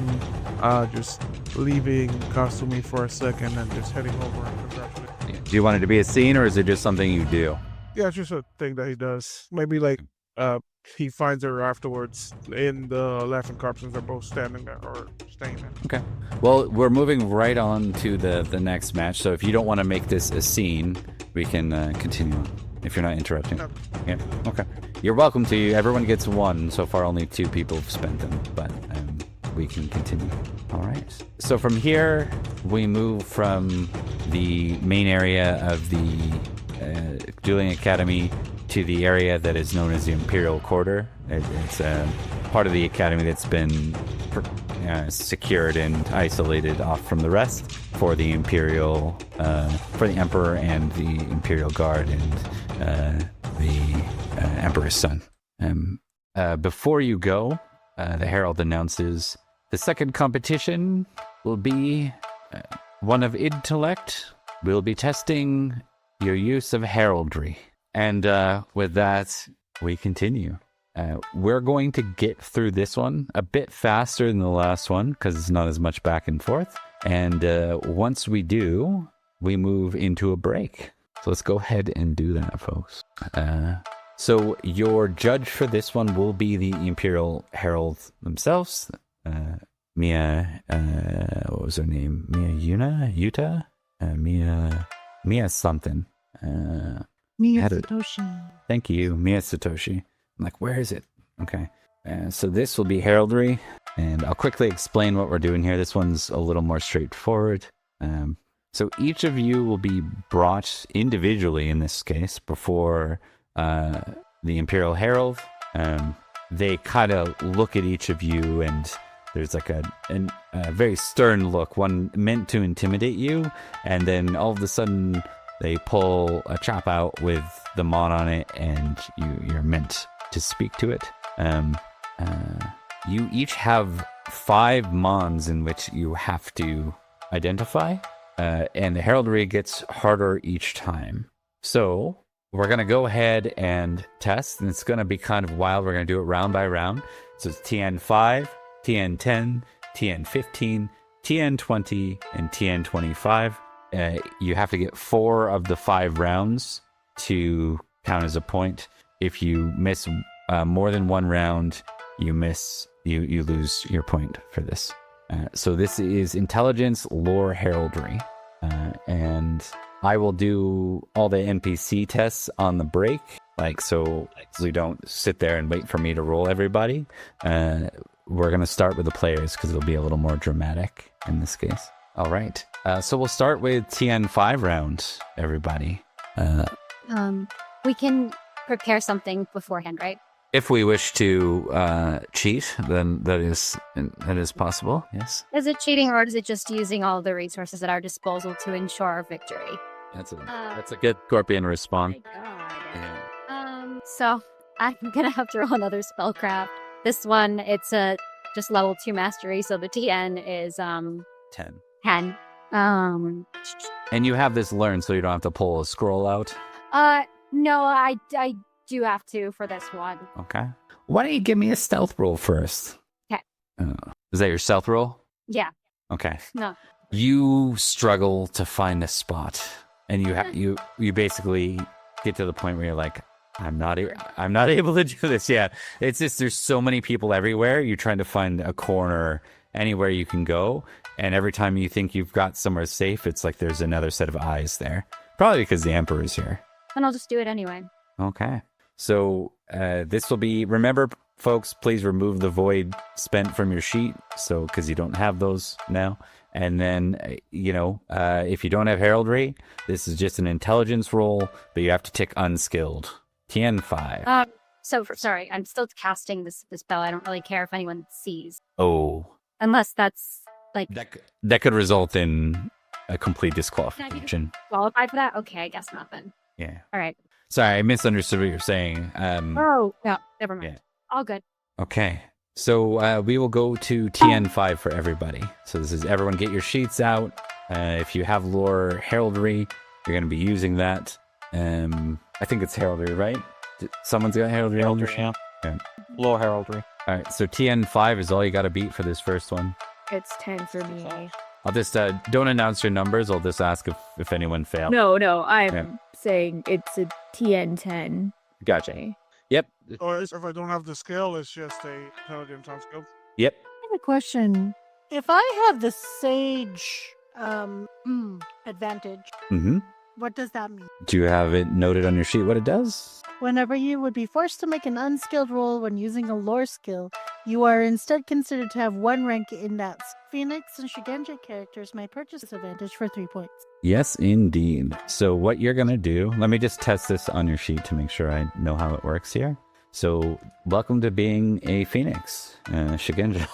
just leaving Kasumi for a second and just heading over and congratulating. Do you want it to be a scene, or is it just something you do? Yeah, it's just a thing that he does. Maybe like he finds her afterwards in the laughing carpets. They're both standing there or staying there. Okay. Well, we're moving right on to the next match. So if you don't want to make this a scene, we can continue on. If you're not interrupting. No. Yeah. Okay. You're welcome to. Everyone gets one. So far, only 2 people have spent them, but we can continue. All right. So from here, we move from the main area of the Dueling Academy to the area that is known as the Imperial Quarter. It's a part of the academy that's been secured and isolated off from the rest for the Imperial, for the Emperor and the Imperial Guard and the Emperor's son. Before you go, the Herald announces the second competition will be one of intellect. We'll be testing your use of heraldry. And with that, we continue. We're going to get through this one a bit faster than the last one because it's not as much back and forth. And once we do, we move into a break. So let's go ahead and do that, folks. So your judge for this one will be the Imperial Heralds themselves. Mia, what was her name? Mia something. Mia Had it. Satoshi. Thank you, Mia Satoshi. I'm like, where is it? Okay. So this will be heraldry, and I'll quickly explain what we're doing here. This one's a little more straightforward. So each of you will be brought individually, in this case, before the Imperial Herald. They kind of look at each of you, and there's like a very stern look, one meant to intimidate you, and then all of a sudden they pull a chop out with the mon on it, and you're meant to speak to it. You each have 5 mons in which you have to identify, and the heraldry gets harder each time. So we're going to go ahead and test, and it's going to be kind of wild. We're going to do it round by round. So it's TN5, TN10, TN15, TN20, and TN25. You have to get 4 of the 5 rounds to count as a point. If you miss more than 1 round, you lose your point for this. So this is intelligence, lore, heraldry. And I will do all the NPC tests on the break. So you don't sit there and wait for me to roll everybody. We're going to start with the players because it'll be a little more dramatic in this case. All right. So we'll start with TN5 round, everybody. We can prepare something beforehand, right? If we wish to cheat, then that is possible. Yes. Is it cheating, or is it just using all the resources at our disposal to ensure our victory? That's a good Scorpion response. My God. Yeah. So I'm gonna have to roll another spellcraft. This one, it's just level 2 mastery, so the TN is 10. 10. And you have this learned, so you don't have to pull a scroll out. No, I do have to for this one. Okay. Why don't you give me a stealth roll first? Okay. Is that your stealth roll? Yeah. Okay. No. You struggle to find a spot, and you basically get to the point where you're like, I'm not able to do this yet. It's just there's so many people everywhere. You're trying to find a corner anywhere you can go, and every time you think you've got somewhere safe, it's like there's another set of eyes there. Probably because the Emperor's here. Then I'll just do it anyway. Okay. So this will be, remember, folks, please remove the void spent from your sheet. So, because you don't have those now. And then, if you don't have heraldry, this is just an intelligence roll, but you have to tick unskilled. TN5. Sorry, I'm still casting this spell. I don't really care if anyone sees. Oh. Unless that's like... That could result in a complete disqualification. Qualified for that? Okay, I guess not then. Yeah. All right. Sorry, I misunderstood what you're saying. No, never mind. Yeah. All good. Okay. So we will go to TN5 for everybody. So this is everyone get your sheets out. If you have lore heraldry, you're going to be using that. I think it's heraldry, right? Someone's got heraldry. Yeah. Lore heraldry. All right. So TN5 is all you got to beat for this first one. It's 10 for me. I'll just don't announce your numbers. I'll just ask if anyone failed. No, I'm saying it's a TN10. Gotcha. Yep. Or if I don't have the skill, it's just a intelligence on skill. Yep. I have a question. If I have the sage advantage, what does that mean? Do you have it noted on your sheet what it does? Whenever you would be forced to make an unskilled roll when using a lore skill, you are instead considered to have 1 rank in that. Phoenix and Shigenja characters may purchase this advantage for 3 points. Yes, indeed. So what you're going to do, let me just test this on your sheet to make sure I know how it works here. So welcome to being a Phoenix, Shigenja.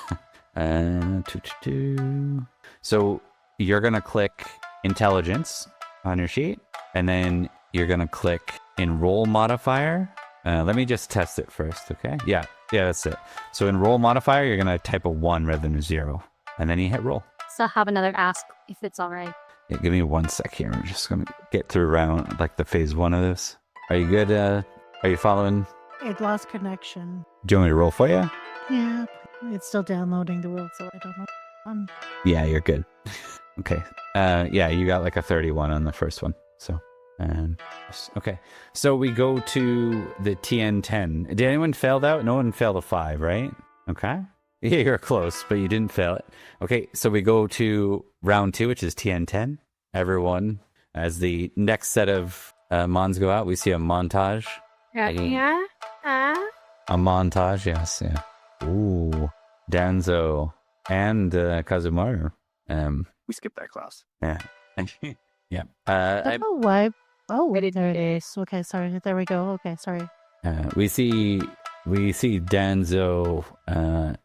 So you're going to click Intelligence on your sheet, and then you're going to click Enroll Modifier. Let me just test it first, okay? Yeah, that's it. So Enroll Modifier, you're going to type a 1 rather than a 0, and then you hit roll. So I'll have another ask if it's all right. Yeah, give me 1 sec here. I'm just going to get through round, like the phase 1 of this. Are you good? Are you following? It lost connection. Do you want me to roll for you? Yeah, it's still downloading the world, so I don't know. Yeah, you're good. Okay. Yeah, you got like a 31 on the first one. So Okay, so we go to the TN10. Did anyone fail that? No one failed a 5, right? Okay. Yeah, you're close, but you didn't fail it. Okay, so we go to round 2, which is TN10. Everyone, as the next set of mons go out, we see a montage. Yeah. A montage, yes, yeah. Ooh, Danzo and Kazumaru. We skipped that class. Yeah. Yeah. Oh, why? Oh, I didn't there it get it. is. Okay, sorry. There we go. Okay, sorry. We see Danzo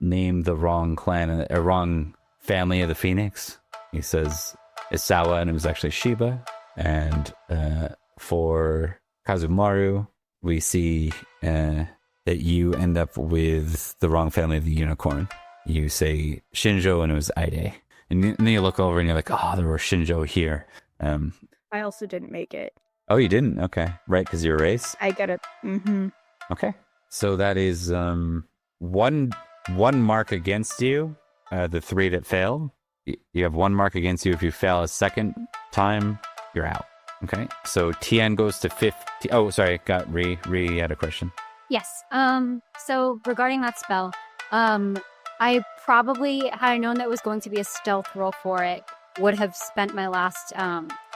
name the wrong clan, wrong family of the Phoenix. He says Isawa, and it was actually Shiba. And for Kazumaru, we see that you end up with the wrong family of the unicorn. You say Shinjo, and it was Aide. And then you look over, and you're like, oh, there were Shinjo here. I also didn't make it. Oh, you didn't? Okay. Right, because you're a race? I got it. Mm-hmm. Okay. So that is one mark against you, the 3 that failed. You have 1 mark against you. If you fail a second time, you're out. Okay. So TN goes to 50. Oh, sorry. Got Rie had a question. Yes. So regarding that spell, I probably, had I known that it was going to be a stealth roll for it, would have spent my last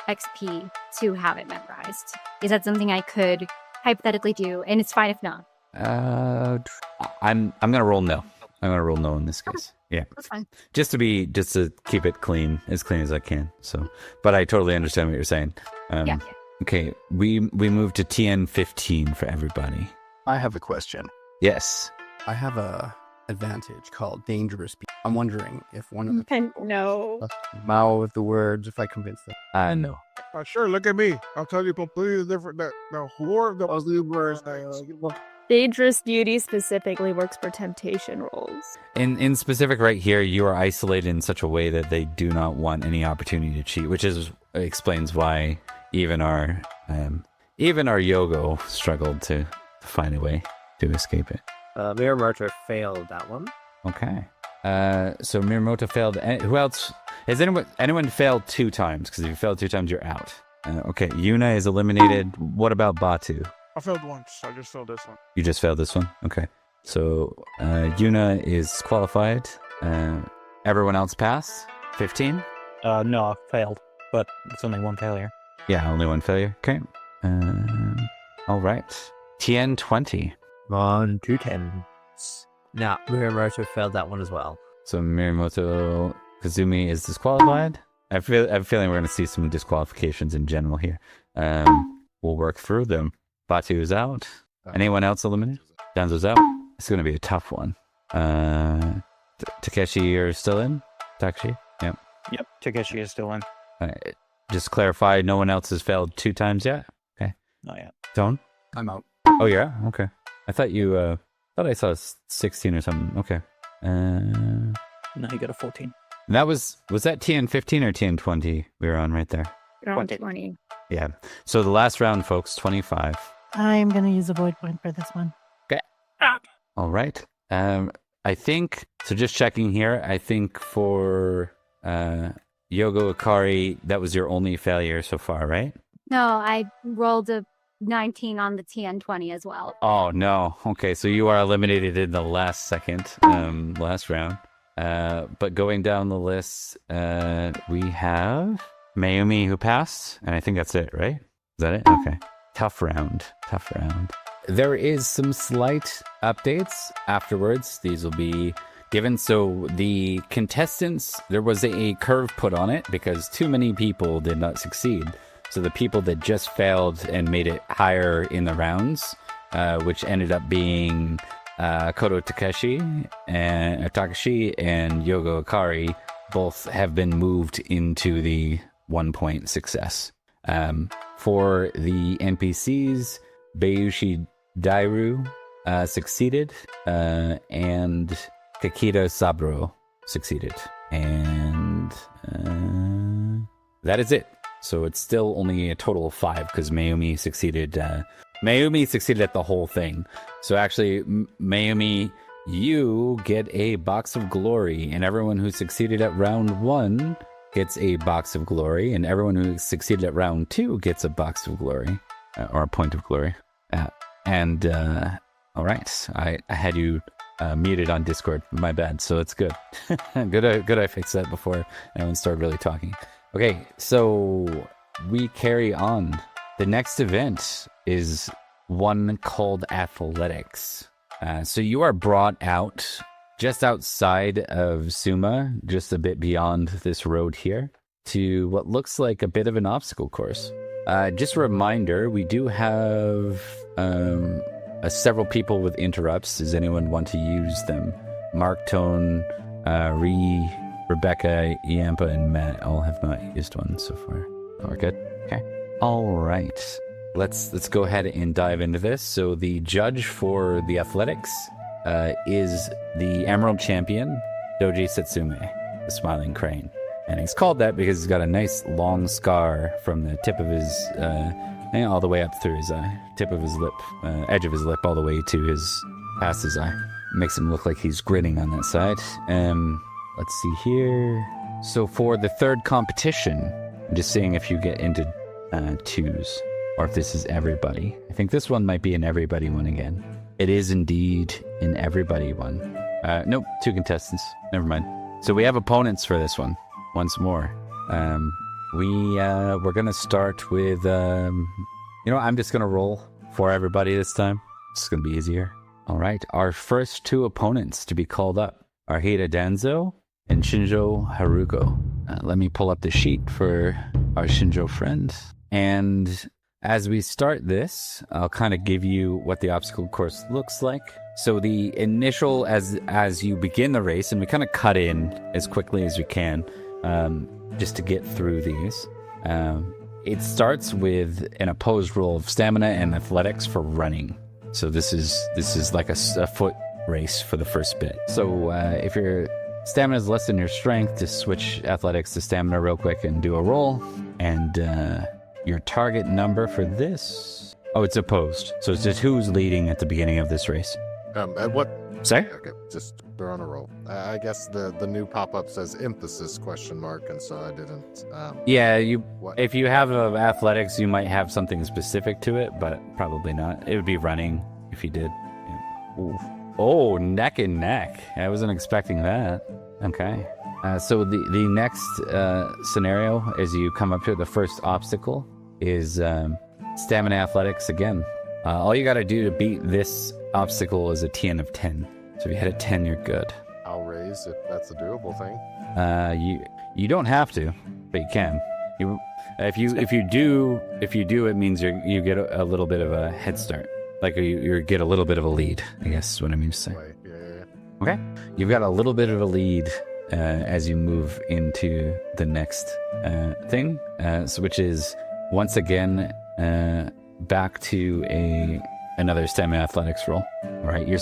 XP to have it memorized. Is that something I could hypothetically do? And it's fine if not. I'm gonna roll no. I'm gonna roll no in this case. Yeah, That's fine. just to keep it clean as I can. So, but I totally understand what you're saying. Yeah. Okay, we move to TN 15 for everybody. I have a question. Yes. I have a advantage called dangerous people. I'm wondering if one of the No. Mouth the words if I convince them. No. Sure, look at me. I'll tell you completely different. The whore, the words. Dangerous beauty specifically works for temptation rolls. In specific, right here, you are isolated in such a way that they do not want any opportunity to cheat, which explains why even our Yogo struggled to find a way to escape it. Miramoto failed that one. Okay. So Miramoto failed. Who else? Has anyone failed 2 times? Because if you failed 2 times, you're out. Okay. Yuna is eliminated. What about Batu? I failed once. I just failed this one. You just failed this one? Okay. So Yuna is qualified. Everyone else passed? 15? No, I failed, but it's only 1 failure. Yeah, only 1 failure. Okay. All right. TN 20. On 2 10s. Nah, Miramoto failed that one as well. So Miramoto Kazumi is disqualified. I have a feeling we're going to see some disqualifications in general here. We'll work through them. Batu is out. Anyone else eliminated? Danzo's out. It's going to be a tough one. Takeshi, you're still in? Takeshi? Yep. Yep, Takeshi is still in. Just clarify, no one else has failed 2 times yet? Okay. Not yet. Tone? I'm out. Oh, yeah? Okay. I thought you, thought I saw 16 or something. Okay. No, you got a 14. That was that TN 15 or TN 20 we were on right there? Round 20. Yeah. So the last round, folks, 25. I'm going to use a void point for this one. Okay. All right. I think, so just checking here, I think for Yogo Akari, that was your only failure so far, right? No, I rolled a 19 on the TN20 as well. Oh, no. Okay, so you are eliminated in the last round. But going down the list, we have Mayumi who passed, and I think that's it, right? Is that it? Okay. Tough round. There is some slight updates afterwards. These will be given. So the contestants, there was a curve put on it because too many people did not succeed. So the people that just failed and made it higher in the rounds, which ended up being Kodo Takashi and Yogo Akari, both have been moved into the 1-point success. For the NPCs, Bayushi Dairu succeeded, and Kakita Saburo succeeded. And that is it. So it's still only a total of 5 because Mayumi succeeded. Mayumi succeeded at the whole thing. So actually, Mayumi, you get a box of glory, and everyone who succeeded at round 1 gets a box of glory, and everyone who succeeded at round 2 gets a box of glory, or a point of glory. All right, I had you muted on Discord. My bad. So it's good. Good. I fixed that before anyone started really talking. Okay, so we carry on. The next event is one called athletics. So you are brought out just outside of Tsuma, just a bit beyond this road here, to what looks like a bit of an obstacle course. Just a reminder, we do have several people with interrupts. Does anyone want to use them? Mark, Tone, Rie, Rebecca, Iampa, and Matt all have not used one so far. We're good? Okay. All right. Let's go ahead and dive into this. So the judge for the athletics is the Emerald Champion, Doji Setsume, the Smiling Crane. And he's called that because he's got a nice long scar from the tip of his, all the way up through his tip of his lip, edge of his lip, all the way to past his eye. Makes him look like he's grinning on that side. Let's see here. So for the third competition, I'm just seeing if you get into 2s, or if this is everybody. I think this one might be an everybody one again. It is indeed an everybody one. Nope, 2 contestants. Never mind. So we have opponents for this one. Once more. We're gonna start with I'm just gonna roll for everybody this time. It's gonna be easier. All right, our first 2 opponents to be called up are Hida Danzo and Shinjo Haruko. Let me pull up the sheet for our Shinjo friend. And as we start this, I'll kind of give you what the obstacle course looks like. So the initial, as you begin the race, and we kind of cut in as quickly as you can, just to get through these. It starts with an opposed roll of stamina and athletics for running. So this is like a foot race for the first bit. So if your stamina is less than your strength, just switch athletics to stamina real quick and do a roll. And your target number for this... Oh, it's opposed. So it's just who's leading at the beginning of this race. And what... Sorry? Okay, just they're on a roll. I guess the new pop-up says emphasis ? And so I didn't... If you have athletics, you might have something specific to it, but probably not. It would be running if you did. Yeah. Ooh. Oh, neck and neck. I wasn't expecting that. Okay. So the next scenario, as you come up to the first obstacle, is stamina athletics again. All you got to do to beat this obstacle is a TN of 10. So if you hit a 10, you're good. I'll raise if that's a doable thing. You don't have to, but you can. If you do, it means you get a little bit of a head start. Like you get a little bit of a lead, I guess is what I mean to say. Right. Yeah. Okay. You've got a little bit of a lead as you move into the next thing, which is once again back to another stamina athletics roll. All right, you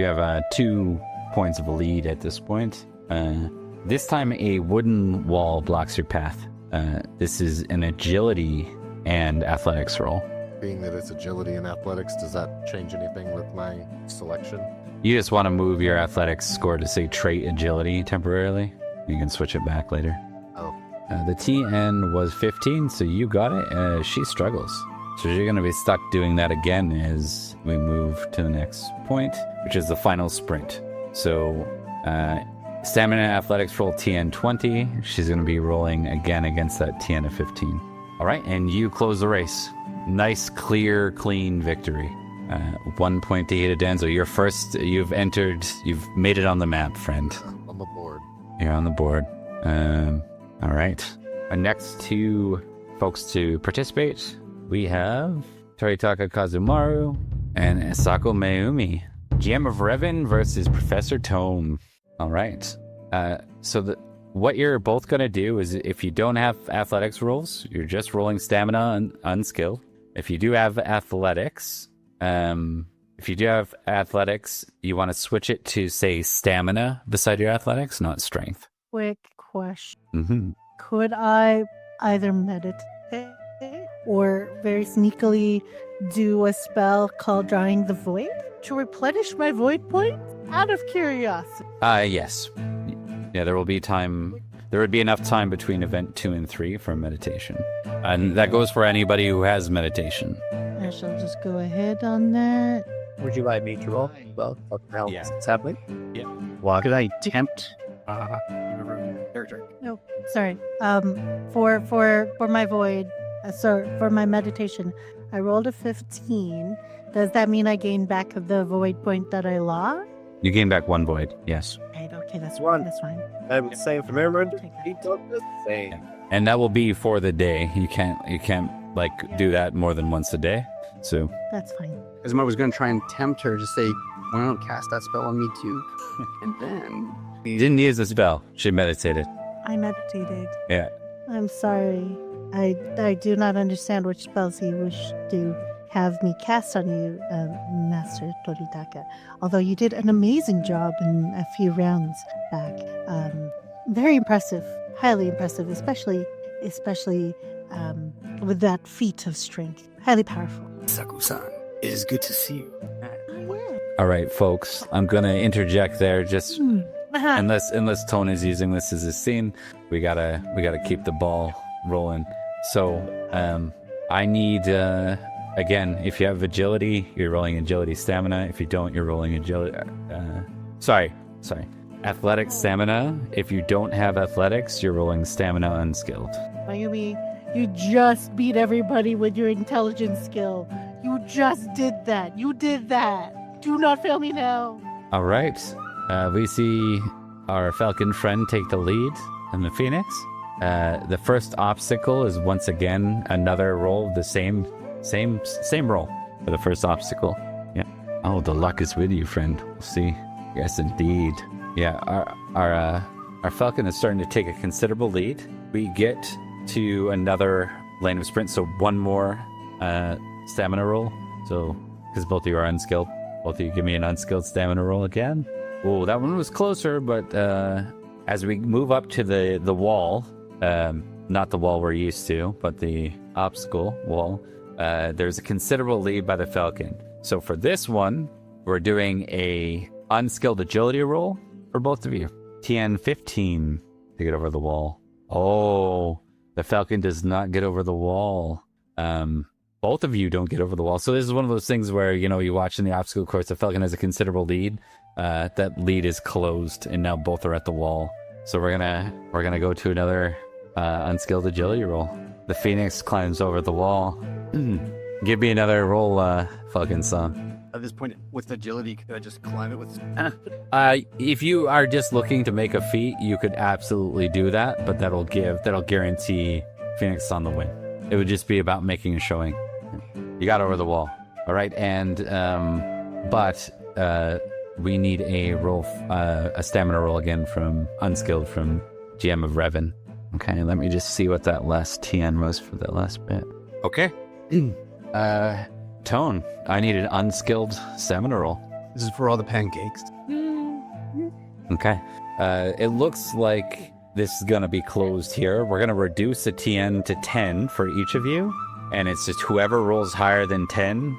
have 2 points of a lead at this point. This time a wooden wall blocks your path. This is an agility and athletics roll. Being that it's agility and athletics, does that change anything with my selection? You just want to move your athletics score to say trait agility temporarily. You can switch it back later. Oh. The TN was 15, so you got it. She struggles. So you're going to be stuck doing that again as we move to the next point, which is the final sprint. So stamina athletics roll TN 20. She's going to be rolling again against that TN of 15. All right, and you close the race. Nice, clear, clean victory. 1 point to Hida Danzo. You're first. You've made it on the map, friend. On the board. You're on the board. All right. Our next 2 folks to participate, we have Toritaka Kazumaru and Asako Mayumi. GM of Revan versus Professor Tone. All right. So what you're both going to do is if you don't have athletics rolls, you're just rolling stamina unskilled. If you do have athletics, you want to switch it to, say, stamina beside your athletics, not strength. Quick question. Mm-hmm. Could I either meditate or very sneakily do a spell called Drawing the Void to replenish my void points? Out of curiosity. Yes. Yeah, there will be time There would be enough time between event 2 and 3 for meditation. And that goes for anybody who has meditation. I shall just go ahead on that. Would you like me to roll? Well, what the hell Yeah. is happening? Well, could I tempt? No, sorry. For my void, for my meditation, I rolled a 15. Does that mean I gain back the void point that I lost? You gain back 1 void, yes. Right, okay, that's One. That's fine. I'm saying from everyone, Take that. he does the same. And that will be for the day. You can't like do that more than once a day. So That's fine. Because I was going to try and tempt her to say, why don't cast that spell on me too? And then... you didn't use the spell. She meditated. I meditated. Yeah. I'm sorry. I do not understand which spells you wish to have me cast on you, Master Toritaka. Although you did an amazing job in a few rounds back. Very impressive. Highly impressive, especially with that feat of strength. Highly powerful. Saku-san, it is good to see you. All right, folks. I'm gonna interject there. Just Uh-huh. unless Tone is using this as a scene, we gotta keep the ball rolling. So I need again, if you have agility, you're rolling agility stamina. If you don't, you're rolling agility. Sorry. Athletics stamina. If you don't have athletics, you're rolling stamina unskilled. Mayumi, you just beat everybody with your intelligence skill. You just did that. You did that. Do not fail me now. All right. We see our falcon friend take the lead in the phoenix. The first obstacle is once again another roll, the same roll for the first obstacle. Yeah. Oh, the luck is with you, friend. We'll see. Yes, indeed. Yeah. Our falcon is starting to take a considerable lead. We get to another lane of sprint, so one more stamina roll. So, because both of you are unskilled, both of you give me an unskilled stamina roll again. Oh, that one was closer, but as we move up to the wall, not the wall we're used to, but the obstacle wall, there's a considerable lead by the falcon. So for this one, we're doing a unskilled agility roll for both of you. TN 15 to get over the wall. Oh, the falcon does not get over the wall. Both of you don't get over the wall. So this is one of those things where, you watch in the obstacle course, the falcon has a considerable lead. That lead is closed, and now both are at the wall. So we're gonna go to another unskilled agility roll. The phoenix climbs over the wall. Give me another roll, Falcon Son. At this point, with agility, could I just climb it with... If you are just looking to make a feat, you could absolutely do that, but that'll guarantee Phoenix on the win. It would just be about making a showing. You got over the wall. All right, and we need a stamina roll again from unskilled from GM of Revan. Okay, let me just see what that last TN was for that last bit. Okay. Tone, I need an unskilled stamina roll. This is for all the pancakes. Okay. It looks like this is going to be closed here. We're going to reduce the TN to 10 for each of you. And it's just whoever rolls higher than 10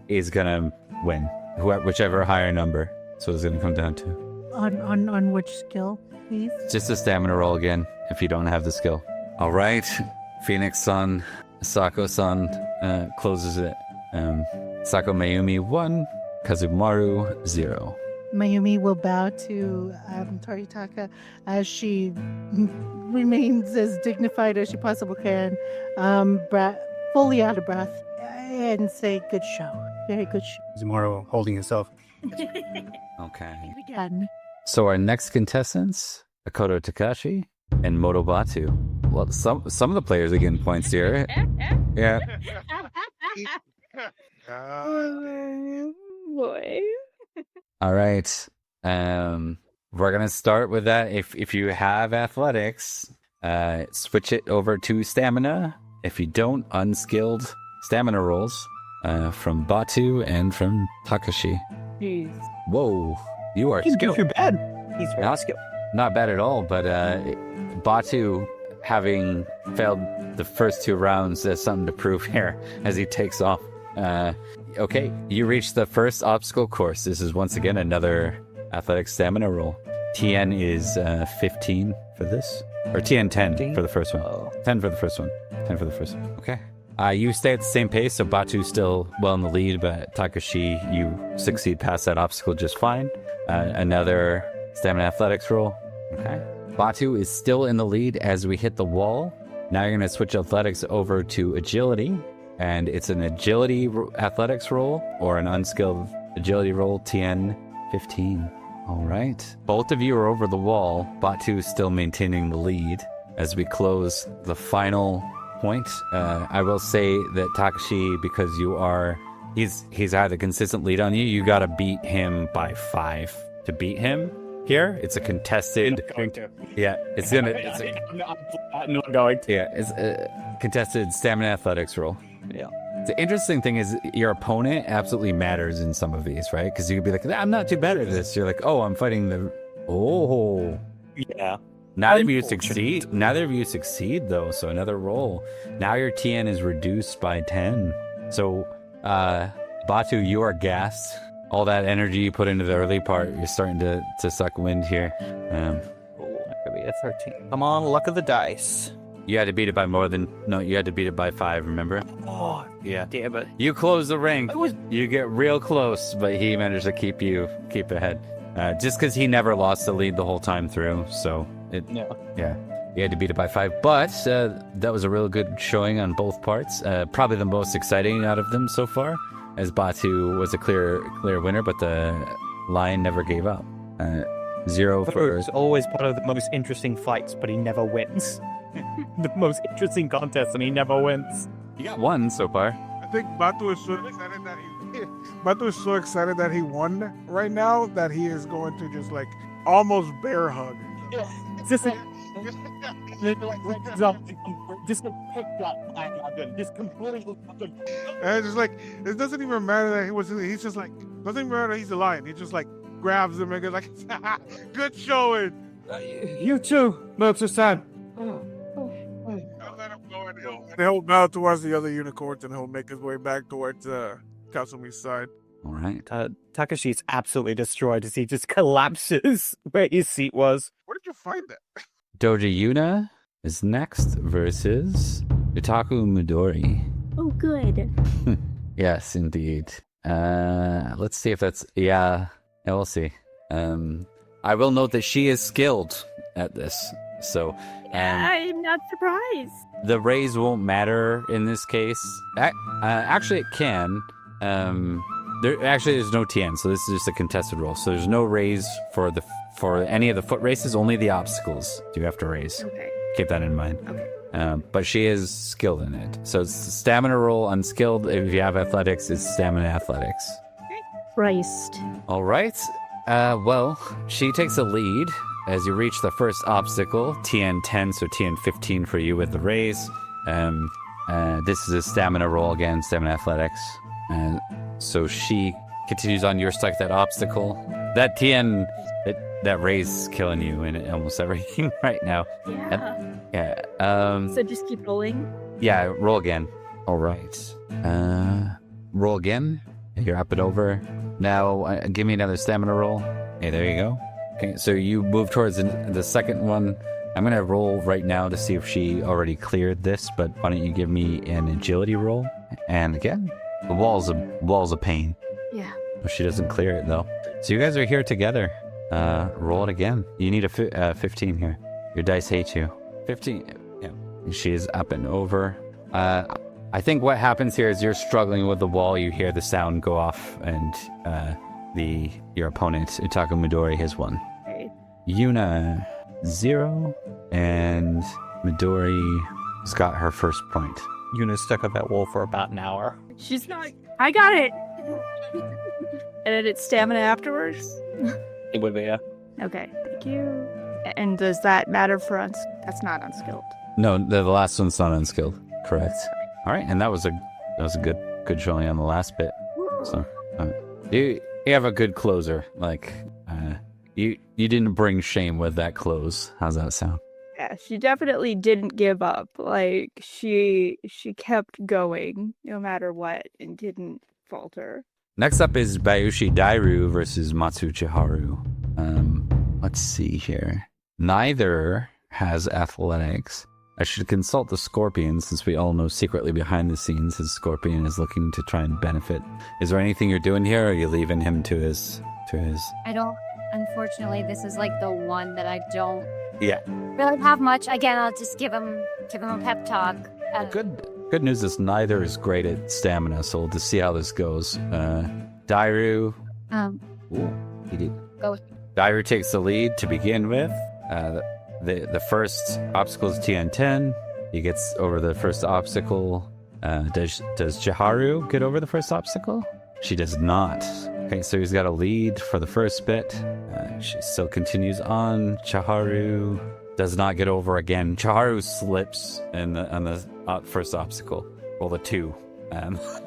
is going to win. Whichever higher number. So it's going to come down to. On which skill, please? Just a stamina roll again, if you don't have the skill. All right. Phoenix-san, Sako-san closes it. Sako Mayumi 1, Kazumaru 0. Mayumi will bow to Toritaka as she remains as dignified as she possibly can, fully out of breath, and say, "Good show, very good show." Zumaro holding himself. Okay. Again. So our next contestants, Akoto Takashi and Motobatu. Well, some of the players are getting points here. Yeah. Oh, boy. All right. We're gonna start with that. If you have athletics, switch it over to stamina. If you don't, unskilled stamina rolls from Batu and from Takashi. Jeez. Whoa, you are He's skilled. too bad. He's very Not skilled. Not bad at all, but Batu, having failed the first 2 rounds, has something to prove here as he takes off. Okay, you reach the first obstacle course. This is once again another athletic stamina roll. TN is 15 for this? Or TN 10 for the first one. Oh. 10 for the first one. 10 for the first one. Okay. You stay at the same pace, so Batu's still well in the lead, but Takashi, you succeed past that obstacle just fine. Another stamina athletics roll. Okay. Batu is still in the lead as we hit the wall. Now you're going to switch athletics over to agility, and it's an agility athletics roll or an unskilled agility roll, TN 15. All right. Both of you are over the wall. Batu is still maintaining the lead as we close the final point. I will say that Takashi, because he's had a consistent lead on you, you got to beat him by 5 to beat him. Here, it's a contested. Yeah, it's gonna. I'm not going to. Yeah, it's a contested stamina athletics roll. Yeah. The interesting thing is your opponent absolutely matters in some of these, right? Because you could be like, I'm not too bad at this. You're like, oh, I'm fighting the. Oh. Yeah. Neither of you succeed, though. So another roll. Now your TN is reduced by 10. So, Batu, you are gassed. All that energy you put into the early part, you're starting to suck wind here. That could be a 13. Come on, luck of the dice. You had to beat it by you had to beat it by 5, remember? Oh, yeah. Damn it. You close the ring. You get real close, but he managed to keep ahead. Just because he never lost the lead the whole time through, so yeah. You had to beat it by 5, but that was a real good showing on both parts. Probably the most exciting out of them so far, as Batu was a clear winner, but the lion never gave up. 0 for... It's always part of the most interesting fights, but he never wins. The most interesting contest, and he never wins. You got 1 so far. I think Batu is so excited that he won right now that he is going to just like almost bear hug. It's just like... just picked up just completely. And it's just like, it doesn't even matter that he's just like, doesn't even matter that he's a lion. He just like grabs him and goes like, good showing. You too, Motsu-san. I'll let him go and he'll bow towards the other unicorns and he'll make his way back towards Kasumi's side. All right. Takashi's absolutely destroyed as he just collapses where his seat was. Where did you find that? Doji Yuna is next versus Itaku Midori. Oh, good. Yes, indeed. Let's see if that's... Yeah, we'll see. I will note that she is skilled at this, so... I'm not surprised. The raise won't matter in this case. Actually, it can. There's no TN, so this is just a contested roll. So there's no raise for any of the foot races, only the obstacles do you have to raise. Okay. Keep that in mind. Okay. But she is skilled in it. So it's stamina roll, unskilled. If you have athletics, it's stamina athletics. Christ. All right. Well, she takes a lead as you reach the first obstacle, TN 10, so TN 15 for you with the raise. This is a stamina roll again, stamina athletics. So she continues on. You're stuck at that obstacle. That TN, that raise is killing you in almost everything right now. Yeah. So just keep rolling? Yeah, roll again. All right. Roll again. You're up and over. Now, give me another stamina roll. Hey, there you go. Okay, so you move towards the second one. I'm going to roll right now to see if she already cleared this, but why don't you give me an agility roll? And again, the wall's a pain. Yeah. If she doesn't clear it, though. So you guys are here together. Roll it again. You need a 15 here. Your dice hate you. 15. Yeah. She is up and over. I think what happens here is you're struggling with the wall. You hear the sound go off, and your opponent, Itaku Midori, has won. Okay. Yuna, 0, and Midori's got her first point. Yuna's stuck at that wall for about an hour. She's not... I got it! And then it's stamina afterwards? It would be, yeah. Okay, thank you. And does that matter for that's not unskilled? No, the last one's not unskilled. Correct. All right, and that was a good showing on the last bit. So you have a good closer. Like you didn't bring shame with that close. How's that sound? Yeah, she definitely didn't give up. Like she kept going no matter what and didn't falter. Next up is Bayushi Dairu versus Matsu Chiharu. Let's see here. Neither has athletics. I should consult the Scorpion, since we all know secretly behind the scenes his Scorpion is looking to try and benefit. Is there anything you're doing here, or are you leaving him to his... I don't... Unfortunately, this is like the one that I don't Yeah. really have much. Again, I'll just give him a pep talk. Good news is neither is great at stamina, so we'll just see how this goes. Dairu... Ooh, he did. Go. Dairu takes the lead to begin with. The first obstacle is TN10. He gets over the first obstacle. Does Chiharu get over the first obstacle? She does not. Okay, so he's got a lead for the first bit. She still continues on. Chiharu does not get over again. Chiharu slips on the first obstacle. Well, the two.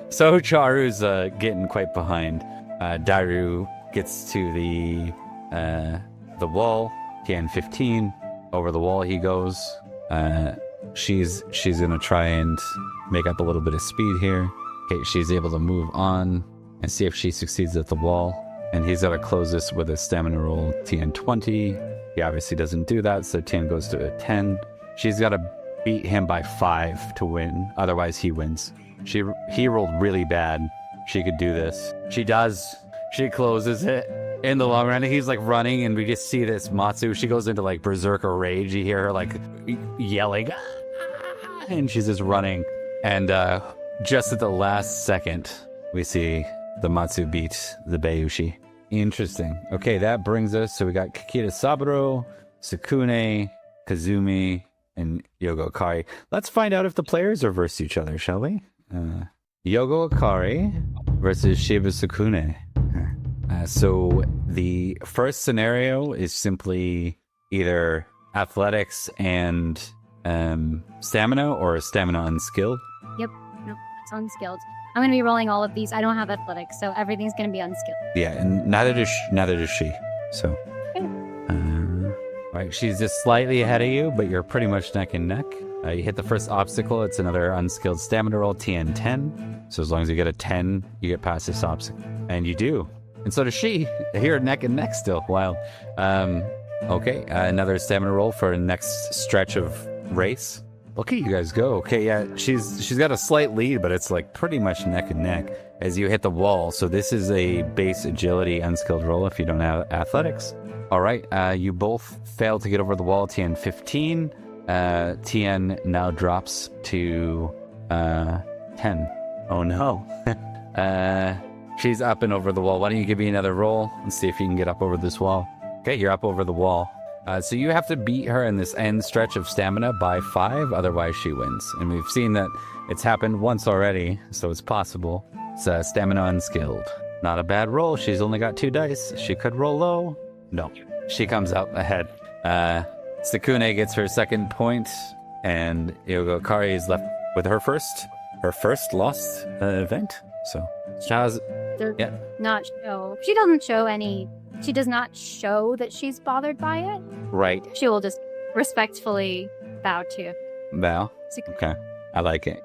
So Chiharu's getting quite behind. Dairu gets to the wall. TN15. Over the wall he goes. She's gonna try and make up a little bit of speed here. Okay, she's able to move on and see if she succeeds at the wall. And he's got to close this with a stamina roll, TN20. He obviously doesn't do that, so TN goes to a 10. She's got to beat him by 5 to win, otherwise he wins. He rolled really bad. She could do this. She does. She closes it. In the long run, he's like running, and we just see this Matsu. She goes into like berserker rage. You hear her like yelling, and she's just running. And just at the last second, we see the Matsu beat the Bayushi. Interesting. Okay, that brings us. So we got Kikita Saburo, Sukune, Kazumi, and Yogo Akari. Let's find out if the players are versus each other, shall we? Yogo Akari versus Shiba Sukune. So the first scenario is simply either athletics and stamina, or stamina unskilled. Yep. Nope. It's unskilled. I'm going to be rolling all of these. I don't have athletics, so everything's going to be unskilled. Yeah, and neither does she. So, right, she's just slightly ahead of you, but you're pretty much neck and neck. You hit the first obstacle. It's another unskilled stamina roll, TN10. So as long as you get a 10, you get past this obstacle, and you do. And so does she. Here, neck and neck still. Wild. Okay, another stamina roll for the next stretch of race. Look at you guys go. Okay, yeah, she's got a slight lead, but it's like pretty much neck and neck as you hit the wall. So this is a base agility unskilled roll if you don't have athletics. All right, you both failed to get over the wall. TN 15. TN now drops to 10. Oh no. She's up and over the wall. Why don't you give me another roll and see if you can get up over this wall? Okay, you're up over the wall. So you have to beat her in this end stretch of stamina by 5, otherwise she wins. And we've seen that it's happened once already, so it's possible. It's stamina unskilled. Not a bad roll. She's only got 2 dice. She could roll low. No, she comes out ahead. Sukune gets her second point, and Yogo Akari is left with her first lost event. So, yeah. Not show. She doesn't show any. She does not show that she's bothered by it. Right. She will just respectfully bow to. Bow? Okay. I like it.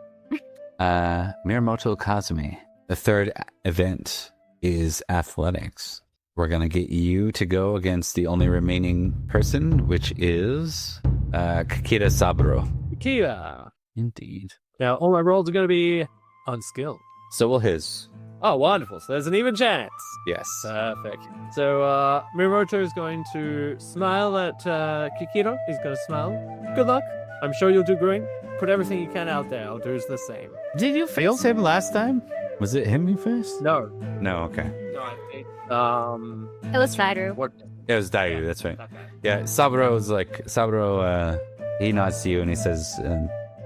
Miyamoto Kazumi. The third event is athletics. We're going to get you to go against the only remaining person, which is Kikita Saburo. Kikita. Indeed. Now, all my rolls are going to be unskilled. So will his. Oh, wonderful. So there's an even chance. Yes. Perfect. So, Miyamoto is going to smile at Kikita. He's going to smile. Good luck. I'm sure you'll do great. Put everything you can out there. I'll do the same. Did you face him last time? Was it him you faced? No. No, okay. No, It was Dairu. What? It was Dairu, that's right. Okay. Yeah, Saburo, he nods to you and he says,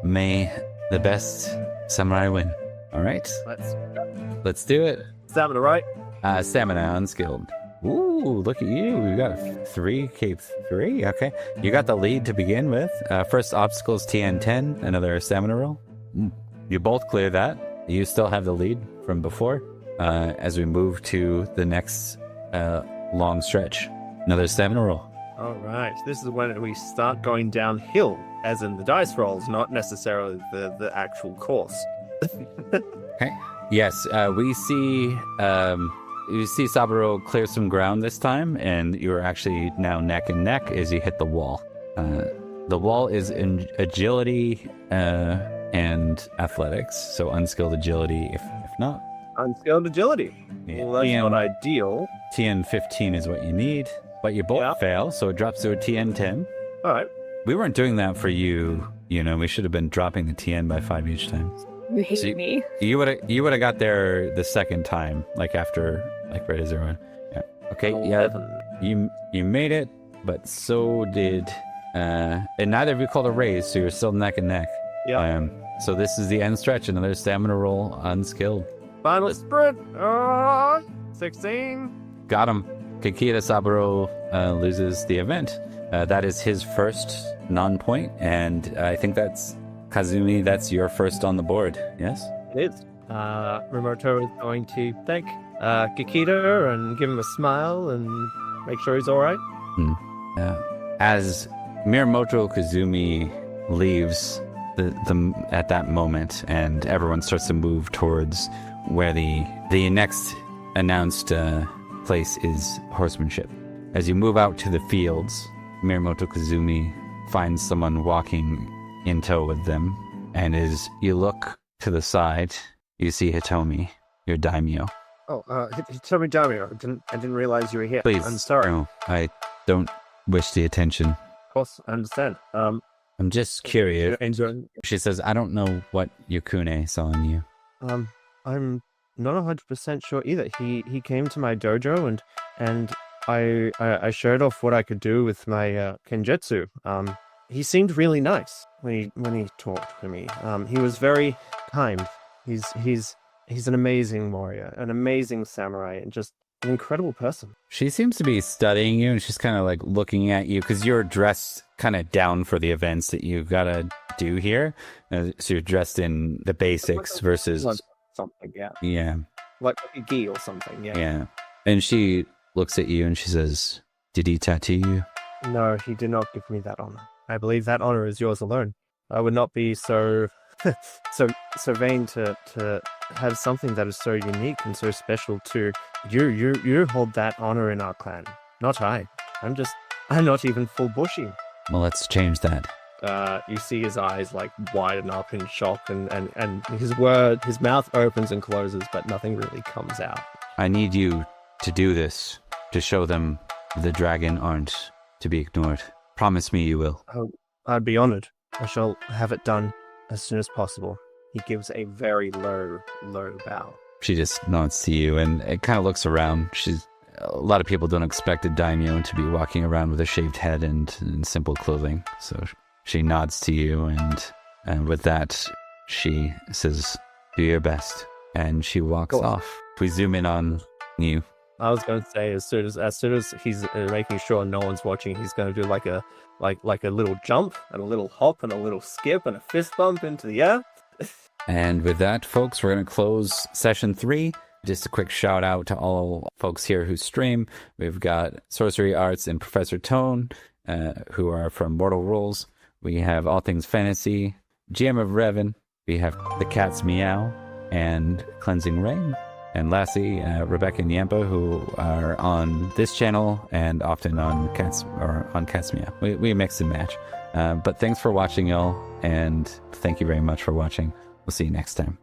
may the best samurai win. All right. Let's do it. Stamina, right? Stamina unskilled. Ooh, look at you. We got 3, cape 3. Okay. You got the lead to begin with. First obstacle is TN10, another stamina roll. You both clear that. You still have the lead from before. As we move to the next long stretch. Another stamina roll. All right. This is when we start going downhill, as in the dice rolls, not necessarily the actual course. Okay. Yes, we see Saburo clear some ground this time, and you're actually now neck and neck as you hit the wall. The wall is in agility and athletics, so unskilled agility if not. Unskilled agility. Yeah. Well, that's not ideal. TN 15 is what you need, but you both fail, so it drops to a TN 10. All right. We weren't doing that for you. You know, we should have been dropping the TN by 5 each time. You hate me. You would have got there the second time, like after right as everyone. Yeah. Okay. 11. Yeah. You made it, but so did and neither of you called a raise, so you're still neck and neck. Yeah. So this is the end stretch. Another stamina roll, unskilled. Final sprint. 16. Got him. Kikita Saburo loses the event. That is his first non-point, and I think that's Kazumi. That's your first on the board. Yes. It is. Rimoto is going to thank Kikita and give him a smile and make sure he's all right. As Miyamoto Kazumi leaves at that moment, and everyone starts to move towards where the next announced place is horsemanship. As you move out to the fields, Miyamoto Kazumi finds someone walking in tow with them, and as you look to the side, you see Hitomi, your daimyo. Oh, Hitomi Daimyo. I didn't realize you were here. Please, I'm sorry. No, I don't wish the attention. Of course, I understand. I'm just curious. She says, I don't know what Yukune saw in you. I'm not 100% sure either. He came to my dojo and I showed off what I could do with my kenjutsu. He seemed really nice when he talked to me. He was very kind. He's an amazing warrior, an amazing samurai, and just an incredible person. She seems to be studying you, and she's kind of like looking at you because you're dressed kind of down for the events that you gotta do here. So you're dressed in the basics versus something, yeah. Yeah. Like a gi or something, yeah. Yeah. And she looks at you and she says, "Did he tattoo you?" No, he did not give me that honor. I believe that honor is yours alone. I would not be so vain to have something that is so unique and so special to you. You hold that honor in our clan, not I. I'm not even full bushy. Well, let's change that. You see his eyes like widen up in shock, and his mouth opens and closes, but nothing really comes out. I need you to do this to show them the dragon aren't to be ignored. Promise me you will. Oh, I'd be honored. I shall have it done as soon as possible. He gives a very low bow. She just nods to you and it kind of looks around. A lot of people don't expect a daimyo to be walking around with a shaved head and simple clothing. So she nods to you and with that, she says, "Do your best." And she walks off. We zoom in on you. I was going to say, as soon as he's making sure no one's watching, he's going to do like a little jump and a little hop and a little skip and a fist bump into the air. And with that, folks, we're going to close session 3. Just a quick shout out to all folks here who stream. We've got Sorcery Arts and Professor Tone, who are from Mortal Rules. We have All Things Fantasy, GM of Revan. We have The Cat's Meow and Cleansing Rain. And lastly, Rebecca and Yampa, who are on this channel and often on Cat's Meow. We mix and match. But thanks for watching, y'all, and thank you very much for watching. We'll see you next time.